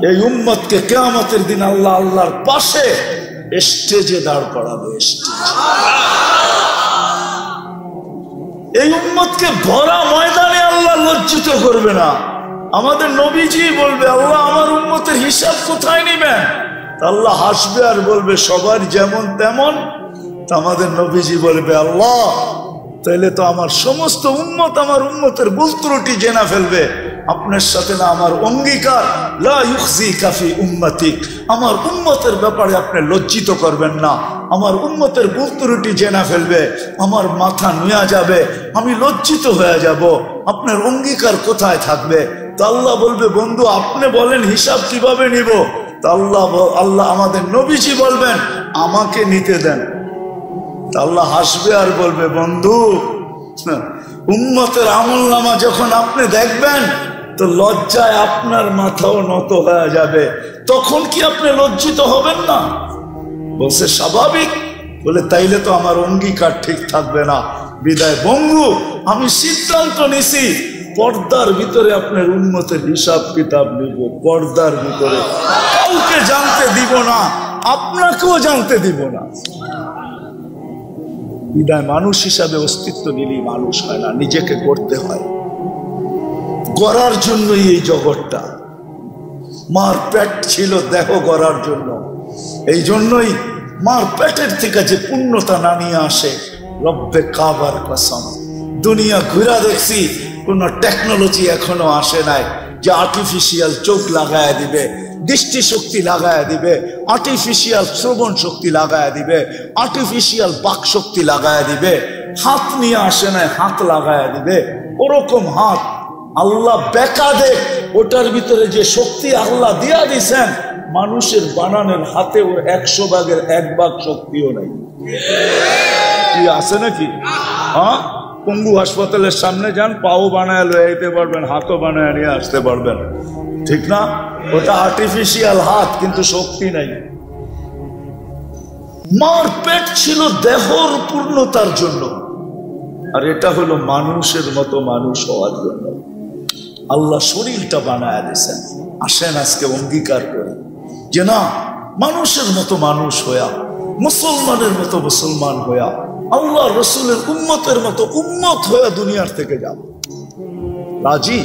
এই উম্মতকে কিয়ামতের দিন আল্লাহ আল্লাহর পাশে স্টেজে দাঁড় করাবে। এই উম্মতকে ভরা ময়দানে আল্লাহ লজ্জিত করবে না। আমাদের নবীজি বলবে, আল্লাহ আমার উম্মতের হিসাব কোথায় নিবেন? আল্লাহ হাসবে আর বলবে, সবার যেমন তেমন। আমাদের নবীজি বলবে, আল্লাহ তাইলে তো আমার সমস্ত উম্মত আমার উম্মতের ভুল ত্রুটি জেনে ফেলবে, আপনার সাথে না আমার অঙ্গীকার, লা ইউখজিকা ফি উম্মতিক, আমার উম্মতের ব্যাপারে আপনি লজ্জিত করবেন না। আমার উম্মতের ভুল ত্রুটি জেনে ফেলবে, আমার মাথা নুয়া যাবে, আমি লজ্জিত হয়ে যাব, আপনার অঙ্গীকার কোথায় থাকবে? তো আল্লাহ বলবে, বন্ধু আপনি বলেন হিসাব কিভাবে নিব? তা আল্লাহ আমাদের নবীজি বলবেন, আমাকে নিতে দেন। আল্লাহ হাসবে আর বলবে, বন্ধু উম্মতের আমলনামা যখন আপনি দেখবেন তো লজ্জায় আপনার মাথাও নত হয়ে যাবে, তখন কি আপনি লজ্জিত হবেন না? বলছে স্বাভাবিক। বলে তাইলে তো আমার অঙ্গীকার ঠিক থাকবে না, বিদায় বন্ধু আমি সিদ্ধান্ত নিছি পর্দার ভিতরে আপনার উম্মতের হিসাব কিতাব নিব, পর্দার ভিতরে, কাউকে জানতে দিব না, আপনাকেও জানতে দিব না। বিদায় মানুষ হিসাবে অস্তিত্ব নিলেই মানুষ হয় না, নিজেকে গড়তে হয়। গড়ার জন্যই এই জগৎটা, মার পেট ছিল দেহ গড়ার জন্য। এই জন্যই মার পেটের থেকে যে পূর্ণতা না নিয়ে আসে, রব্বে কাবার কসম দুনিয়া ঘুরা দেখছি, কোন টেকনোলজি এখনো আসে নাই যে আর্টিফিশিয়াল চোখ লাগায় দিবে, দৃষ্টি শক্তি লাগায় দিবে, আর্টিফিশিয়াল শ্রবণ শক্তি লাগায় দিবে, আর্টিফিশিয়াল বাক শক্তি লাগায় দিবে। হাত নিয়ে আসে নাই, হাত লাগায় দিবে। ওরকম হাত আল্লাহ বেকা দেখ, ওটার ভিতরে যে শক্তি আল্লাহ দিয়া দিছেন, মানুষের বানানোর হাতে ওর 100 ভাগের 1 ভাগ শক্তিও নাই। কি আছে নাকি? হ্যাঁ, পঙ্গু হাসপাতালের সামনে যান, পাও বানায় লয়ে যেতে পারবেন, হাতও বানায় নিয়ে আসতে পারবেন, ঠিক না? ওটা আর্টিফিশিয়াল হাত, কিন্তু শক্তি নাই। মার পেট ছিল দেহর পূর্ণতার জন্য, আর এটা হলো মানুষের মতো মানুষ হওয়ার জন্য। আল্লাহ শরীরটা বানায় দিয়েছেন। আসেন আজকে অঙ্গীকার করি যে না, মানুষের মতো মানুষ হইয়া, মুসলমানের মতো মুসলমান হইয়া, আল্লাহ রসুলের উম্মতের মতো উম্মত হইয়া দুনিয়ার থেকে যাব। রাজি?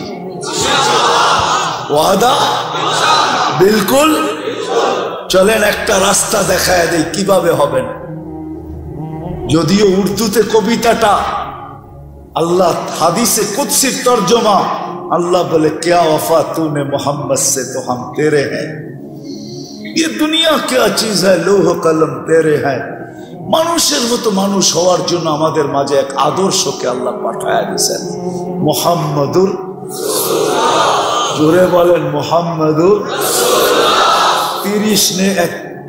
ওয়াদা? বিলকুল। চলেন একটা রাস্তা দেখায় দেই কিভাবে হবেন। যদিও উর্দুতে কবিতাটা, আল্লাহ হাদিসে কুদসির তর্জমা, अल्लाह बोले क्या वफा तूने मोहम्मद से तो हम तेरे हैं, ये दुनिया क्या चीज है, लोह कलम तेरे हैं। মানুষের মতো মানুষ হওয়ার জন্য আমাদের মাঝে এক আদর্শকে আল্লাহ পাঠায় দিয়েছেন, মুহাম্মাদুর রাসূলুল্লাহ। জোরে বলেন মুহাম্মাদুর রাসূলুল্লাহ। 30 নে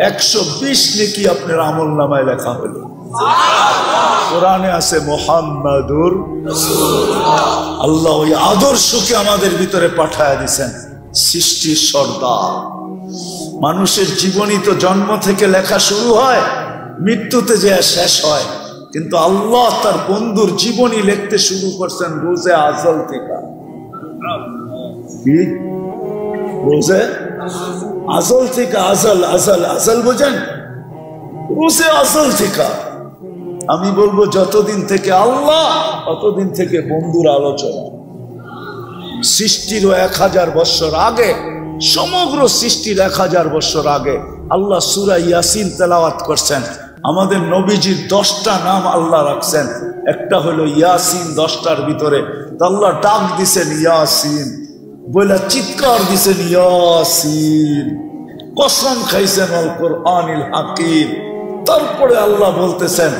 120 নেকি আপনার আমলনামায় লেখা হলো। কোরআনে আছে মুহাম্মাদুর রাসূলুল্লাহ। আল্লাহ ওই আদর্শকে আমাদের ভিতরে পাঠায় দিয়েছেন, সৃষ্টির সর্দার। মানুষের জীবনী তো জন্ম থেকে লেখা শুরু হয়, মৃত্যুতে যে শেষ হয়, কিন্তু আল্লাহ তার বন্ধুর জীবনী লিখতে শুরু করছেন রোজে আজল থেকে। কি রোজে আজল থেকে আজল, আজল আজল বোঝেন, রুসে আজল থেকে। আমি বলবো যতদিন থেকে আল্লাহ ততদিন থেকে বন্ধুর আলোচনা। সৃষ্টিরও 1000 বছর আগে, সমগ্র সৃষ্টির 1000 বছর আগে আল্লাহ সূরা ইয়াসিন তেলাওয়াত করছেন। আমাদের নবীজির 10টা নাম আল্লাহ রাখছেন, একটা হলো ইয়াসিন। 10টার ভিতরে আল্লাহ ডাক দিছেন ইয়াসিন বলে, চিৎকার দিছেন ইয়াসিন, কসম খাইছেন আল কোরআনিল হাকিম। তারপরে আল্লাহ বলতেছেন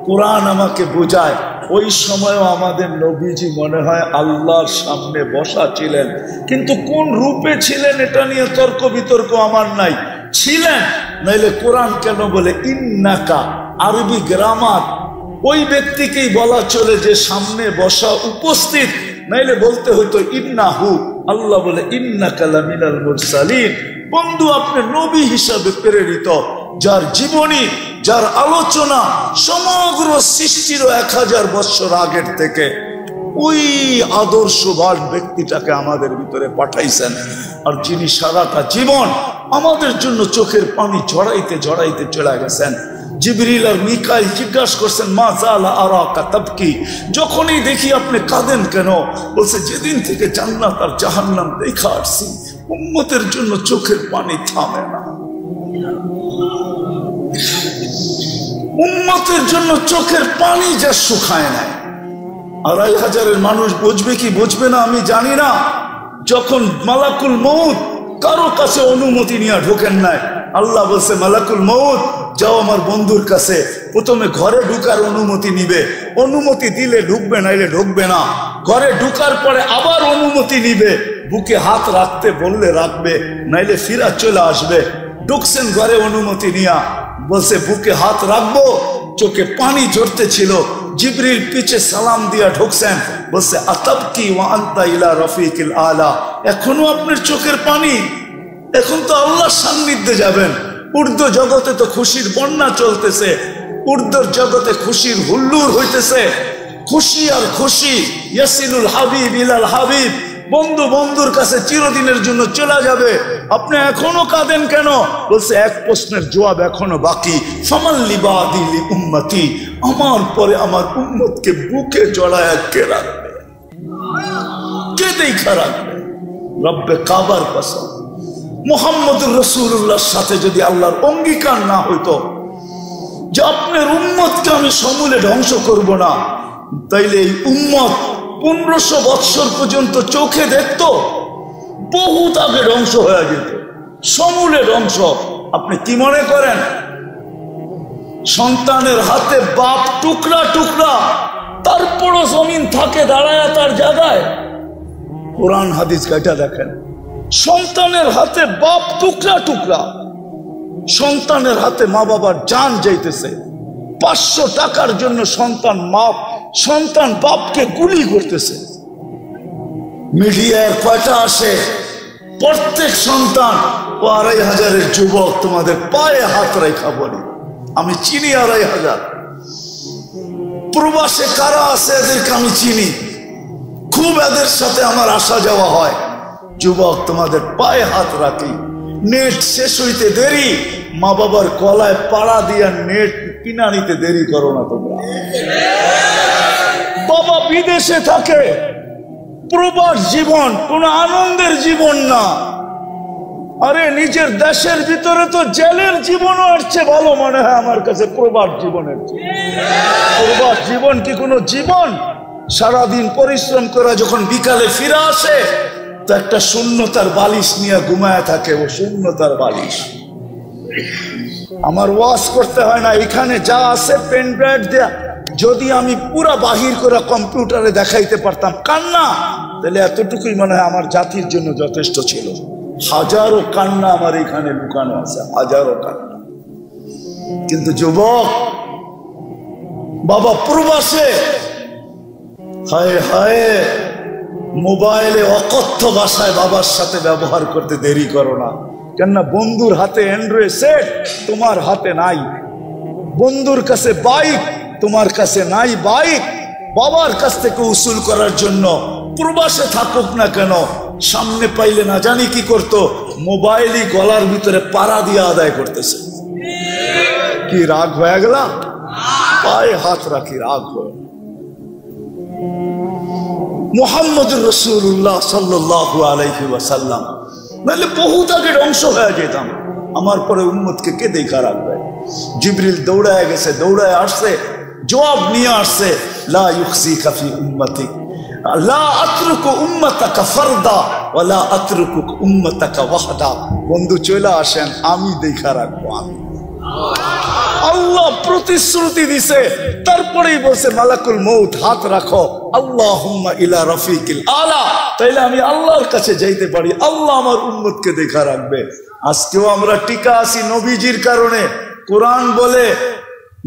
কোরআন আমাকে বোঝায়। ওই সময়ও আমাদের নবীজি মনে হয় আল্লাহর সামনে বসা ছিলেন, কিন্তু কোন রূপে ছিলেন এটা নিয়ে তর্ক বিতর্ক আমার নাই। ছিলেন, নাইলে কোরআন কেন বলে ইন্নাকা? আরবি গ্রামার ওই ব্যক্তিকেই বলা চলে যে সামনে বসা উপস্থিত, নাইলে বলতে হইতো ইন্নাহু। আল্লাহ বলে ইন্নাকা লামিনাল মুরসালিন। বন্ধু, আপনি নবী হিসাবে প্রেরিত, যার জীবনী, যার আলোচনা সমগ্র সৃষ্টির 1000 বছর আগের থেকে ওই আদর্শবান ব্যক্তিটাকে আমাদের ভিতরে পাঠাইছেন। আর যিনি সারাটা জীবন আমাদের জন্য চোখের পানি ঝরাইতে ঝরাইতে চলে গেছেন। জিবরিল আর মিকাইল জিজ্ঞাসা করছেন মা জালা আরাকা তাবকি, যখনই দেখি আপনি কাঁদেন কেন? বলছে যেদিন থেকে জান্নাত আর জাহান্নাম দেখা আসছি, উম্মতের জন্য চোখের পানি থামে না। উম্মতের জন্য চোখের পানি যা শুকায় নাই। 2500 মানুষ বুঝবে কি বুঝবে না আমি জানি না। যখন মালাকুল মউত কারো কাছে অনুমতি নিয়ে ঢোকেন নাই, আল্লাহ বলছে মালাকুল মউত যাও আমার বন্ধুর কাছে, প্রথমে ঘরে ঢুকার অনুমতি নিবে, অনুমতি দিলে ঢুকবে, নাইলে ঢুকবে না। ঘরে ঢুকার পরে আবার অনুমতি নিবে, বুকে হাত রাখতে বললে রাখবে, নাইলে ফিরা চলে আসবে। ঢুকছেন ঘরে অনুমতি নিয়া, বলছে বুকে হাত রাখবো, চোখে পানি ঝরতে ছিল। জিবরিল পিছে সালাম দিয়া ঢুকছেন, বলছে আতাবকি ওয়া আনতা ইলা রফিকিল আলা, এখনো আপনার চোখের পানি? এখন তো আল্লাহর সান্নিধ্যে যাবেন। উর্দু জগতে তো খুশির বন্যা চলতেছে, উর্দুর জগতে খুশির হুল্লুর হইতেছে। খুশি আর খুশি, ইয়াসিনুল হাবিব ইলাল হাবিব, বন্ধু বন্ধুর কাছে চিরদিনের জন্য চলে যাবে। আপনি এখনো কাঁদেন কেন? বলছে এক প্রশ্নের জবাব এখনো বাকি। ফামাল্লি বাদি লি উম্মতি, আমার পরে আমার উম্মতকে বুকে জড়ায় কে রাখবে? কে দেখা রাখবে? রব্বে কাবার কসম, মুহাম্মদুর রাসূলুল্লাহর সাথে যদি আল্লাহর অঙ্গীকার না হইতো যে আপনার উম্মতকে আমি সমূলে ধ্বংস করব না, তাইলে এই উম্মত 1500 বৎসর পর্যন্ত চোখে দেখতো, বহুত আগে ধ্বংস হয়ে যেত, সমূলে ধ্বংস। আপনি কি মনে করেন সন্তানের হাতে বাপ টুকরা টুকরা, তারপরও জমিন থাকে দাঁড়ায় তার জায়গায়? কোরআন হাদিস গাইটা দেখেন, সন্তানের হাতে বাপ টুকরা টুকরা, সন্তানের হাতে মা বাবার জান যাইতেছে। 500 টাকার জন্য সন্তান বাপকে গুলি করতেছে। মিডিয়ার কয়টা আসে? প্রত্যেক সন্তান ও 2500 যুবক তোমাদের পায়ে হাত রেখা বলি, আমি চিনি 2500। প্রবাসে কারা আছে এদেরকে আমি চিনি, খুব এদের সাথে আমার আসা যাওয়া হয়। যুবক তোমাদের পায়ে হাত রাখি, নেট শেষ হইতে দেরি, মা বাবার গলায় পাড়া দিয়া নেট কিনা নিতে দেরি করো না তোমরা। বাবা বিদেশে থাকে, প্রবাস জীবন কোন আনন্দের জীবন না। আরে নিজের দেশের ভিতরে তো জেলের জীবনও আসছে ভালো মনে হয় আমার কাছে প্রবাস জীবনের। প্রবাস জীবন কি কোনো জীবন? সারাদিন পরিশ্রম করে যখন বিকালে ফিরে আসে তো একটা শূন্যতার বালিশ নিয়ে ঘুমায় থাকে, ও শূন্যতার বালিশ। আমার ওয়াজ করতে হয় না, এখানে যা আছে পেন ড্রাইভ দেয়া, যদি আমি পুরা বাহির করে কম্পিউটারে দেখাইতে পারতাম কান্না, তাহলে এতটুকুই মনে হয় আমার জাতির জন্য যথেষ্ট ছিল। হাজারো কান্না আমার এখানে লুকানো আছে, হাজারো কান্না। কিন্তু যুবক বাবা প্রবাসে, হায় হায়, মোবাইলে অকথ্য ভাষায় বাবার সাথে ব্যবহার করতে দেরি করো না। কেননা বন্ধুর হাতে অ্যান্ড্রয়েড সেট, তোমার হাতে নাই। বন্ধুর কাছে বাইক, তোমার কাছে নাই বাইক। বাবার কাছ থেকে উসুল করার জন্য প্রবাসে থাকুক না কেন, সামনে পাইলে না জানি কি করতো, মোবাইলই গলার ভিতরে পাড়া দিয়ে আদায় করতেছে। কি রাগ হয়ে গেল? পায়ে হাত রাখি, রাগ হয়ে। মুহাম্মদুর রাসূলুল্লাহ সাল্লাল্লাহু আলাইহি ওয়াসাল্লাম নাহলে বহুত আগে ধ্বংস হয়ে যেতাম। আমার পরে উম্মতকে কে দেখা রাখবে? জিবরিল দৌড়ায় গেছে, দৌড়ায় আসছে, জবাব নিয়ে আসছে, লা ইউখজিকা ফি উম্মতিক লা আতরুকু উম্মাতাকা ফারদা ওয়া লা আতরুকু উম্মাতাকা ওয়াহদা। বন্ধু চলে আসেন, আমি দেখা রাখবো। আমি আল্লাহ প্রতিশ্রুতি দিছে, তারপরেই বলছে মালাকুল মউত হাত রাখো, আল্লাহুম্মা ইলা রাফিকিল আলা। তাইলে আমি আল্লাহর কাছে যাইতে পারি, আল্লাহ আমার উম্মতকে দেখা রাখবে। আজকেও আমরা টিকা আছি নবীজির কারণে। কোরআন বলে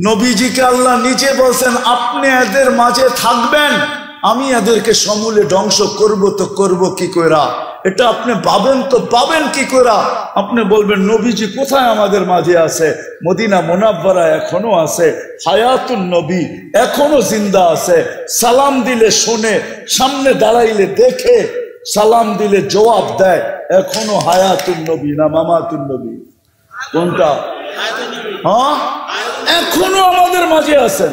নবীজিকে আল্লাহ নিজে বলছেন, আপনি এদের মাঝে থাকবেন, আমি এদেরকে সমূলে ধ্বংস করব। তো করব কি কইরা? এটা আপনি পাবেন তো পাবেন কি কইরা? আপনি বলবেন নবীজি কোথায় আমাদের মাঝে আছে? মদিনা মুনাব্বারা এখনো আছে, হায়াতুন নবী এখনো জিন্দা আছে। সালাম দিলে শোনে, সামনে দাঁড়াইলে দেখে, সালাম দিলে জবাব দেয়। এখনো হায়াতুন নবী না মামাতুন নবী? কোনটা? হ্যাঁ, এখনো আমাদের মাঝে আছেন,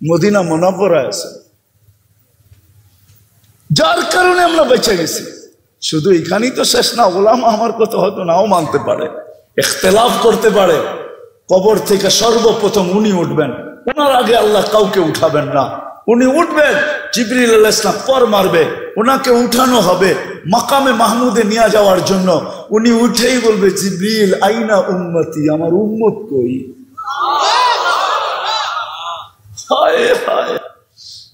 মদিনা মুনাব্বারা আছে, যার কারণে আমরা বেঁচে গেছি। শুধু এখানেই তো শেষ না, ওলামা আমার কথা হয়তো নাও মানতে পারে, ইখতিলাফ করতে পারে। কবর থেকে সর্বপ্রথম উনি উঠবেন, ওনার আগে আল্লাহ কাউকে উঠাবেন না। উনি উঠবেন, জিবরিল আলাইহিস সালাম পর মারবে, ওনাকে উঠানো হবে মাকামে মাহমুদে নিয়ে যাওয়ার জন্য। উনি উঠেই বলবে, জিবরিল আইনা উম্মতি, আমার উম্মত কই? হায় হায়,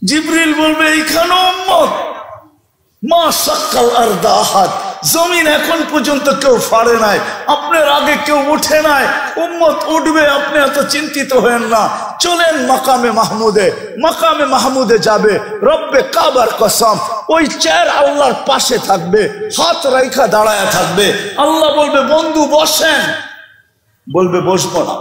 জিবরিল বলবে এইখানে উম্মত। মা সাক্কাল আরদা আহাদ, জমিন এখন পর্যন্ত কেউ ফাড়ে নাই, আপনার আগে কেউ উঠে নাই, উম্মত উঠবে, আপনি এত চিন্তিত হয়েন না। চলেন মাকামে মাহমুদে। মাকামে মাহমুদে যাবে, রব্বে কাবার কসম, ওই চেয়ার আল্লাহর পাশে থাকবে, হাত রাইখা দাঁড়ায় থাকবে। আল্লাহ বলবে, বন্ধু বসেন। বলবে বসবো না।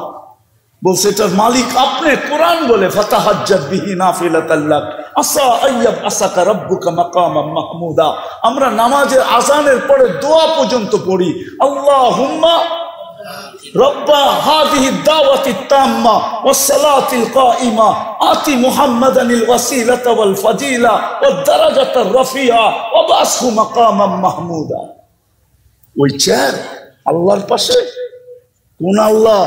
বলছে এটার মালিক আপনি। কোরআন বলে, ফাতাহাজ্জাত বিহি নাফিলাতাল লাক আসা আইয়াব আসাকা রাব্বুকা মাকামাম মাহমুদা। আমরা নামাজের আযানের পরে দোয়া পর্যন্ত পড়ি, আল্লাহুম্মা রব্বা হাযিহিদ দাওয়াতিত তাম্মা ওয়াস সালাতিল কাইমা আতি মুহাম্মাদানিল ওয়াসিলাতা ওয়াল ফাজিলা ওয়াদ দারাজাতার রাফিয়া ওয়া বাসহু মাকামাম মাহমুদা। ওই চেয়ার আল্লাহর পাশে। কোন আল্লাহ?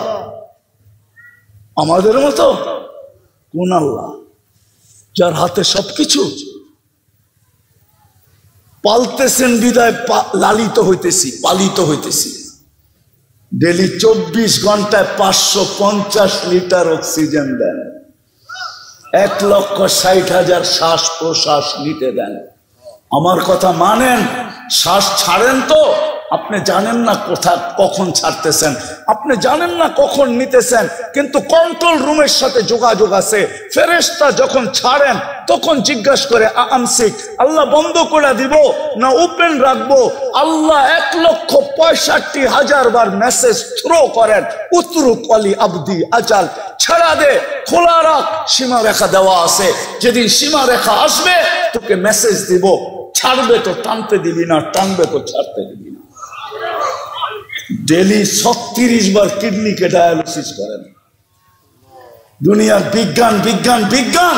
আমাদের মতো? কোন আল্লাহ? যার হাতে সবকিছু। পালতেছেন বিদায় লালিত হইতেছি, পালিত হইতেছি। ডেলি 24 ঘন্টায় 550 লিটার অক্সিজেন দেন, 1,60,000 শ্বাস প্রশ্বাস নিতে দেন। আমার কথা মানেন, শ্বাস ছাড়েন তো আপনি জানেন না কখন ছাড়তেছেন, আপনি জানেন না কখন নিতেছেন, কিন্তু কন্ট্রোল রুমের সাথে যোগাযোগ আছে। ফেরেশতা যখন ছাড়েন তখন জিজ্ঞাসা করে আমসিক, আল্লাহ বন্ধ করে দিব না ওপেন রাখবো? আল্লাহ 1,65,000 বার মেসেজ থ্রো করেন, উতরুক আলী আবদি আজাল, ছাড়া দে, খোলা রাখ, সীমা রেখা দেওয়া আছে। যেদিন সীমা রেখা আসবে তোকে মেসেজ দিব, ছাড়বে তো টানতে দিবি না, টানবে তো ছাড়তে দিবি না। ডেলি 36 বার কিডনিকে ডায়ালিসিস করেন। দুনিয়ার বিজ্ঞান বিজ্ঞান বিজ্ঞান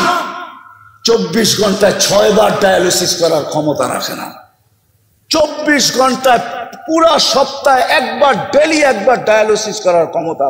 24 ঘন্টায় 6 বার ডায়ালিসিস করার ক্ষমতা রাখে না। 24 ঘন্টায় পুরা সপ্তাহে একবার, ডেলি একবার ডায়ালিসিস করার ক্ষমতা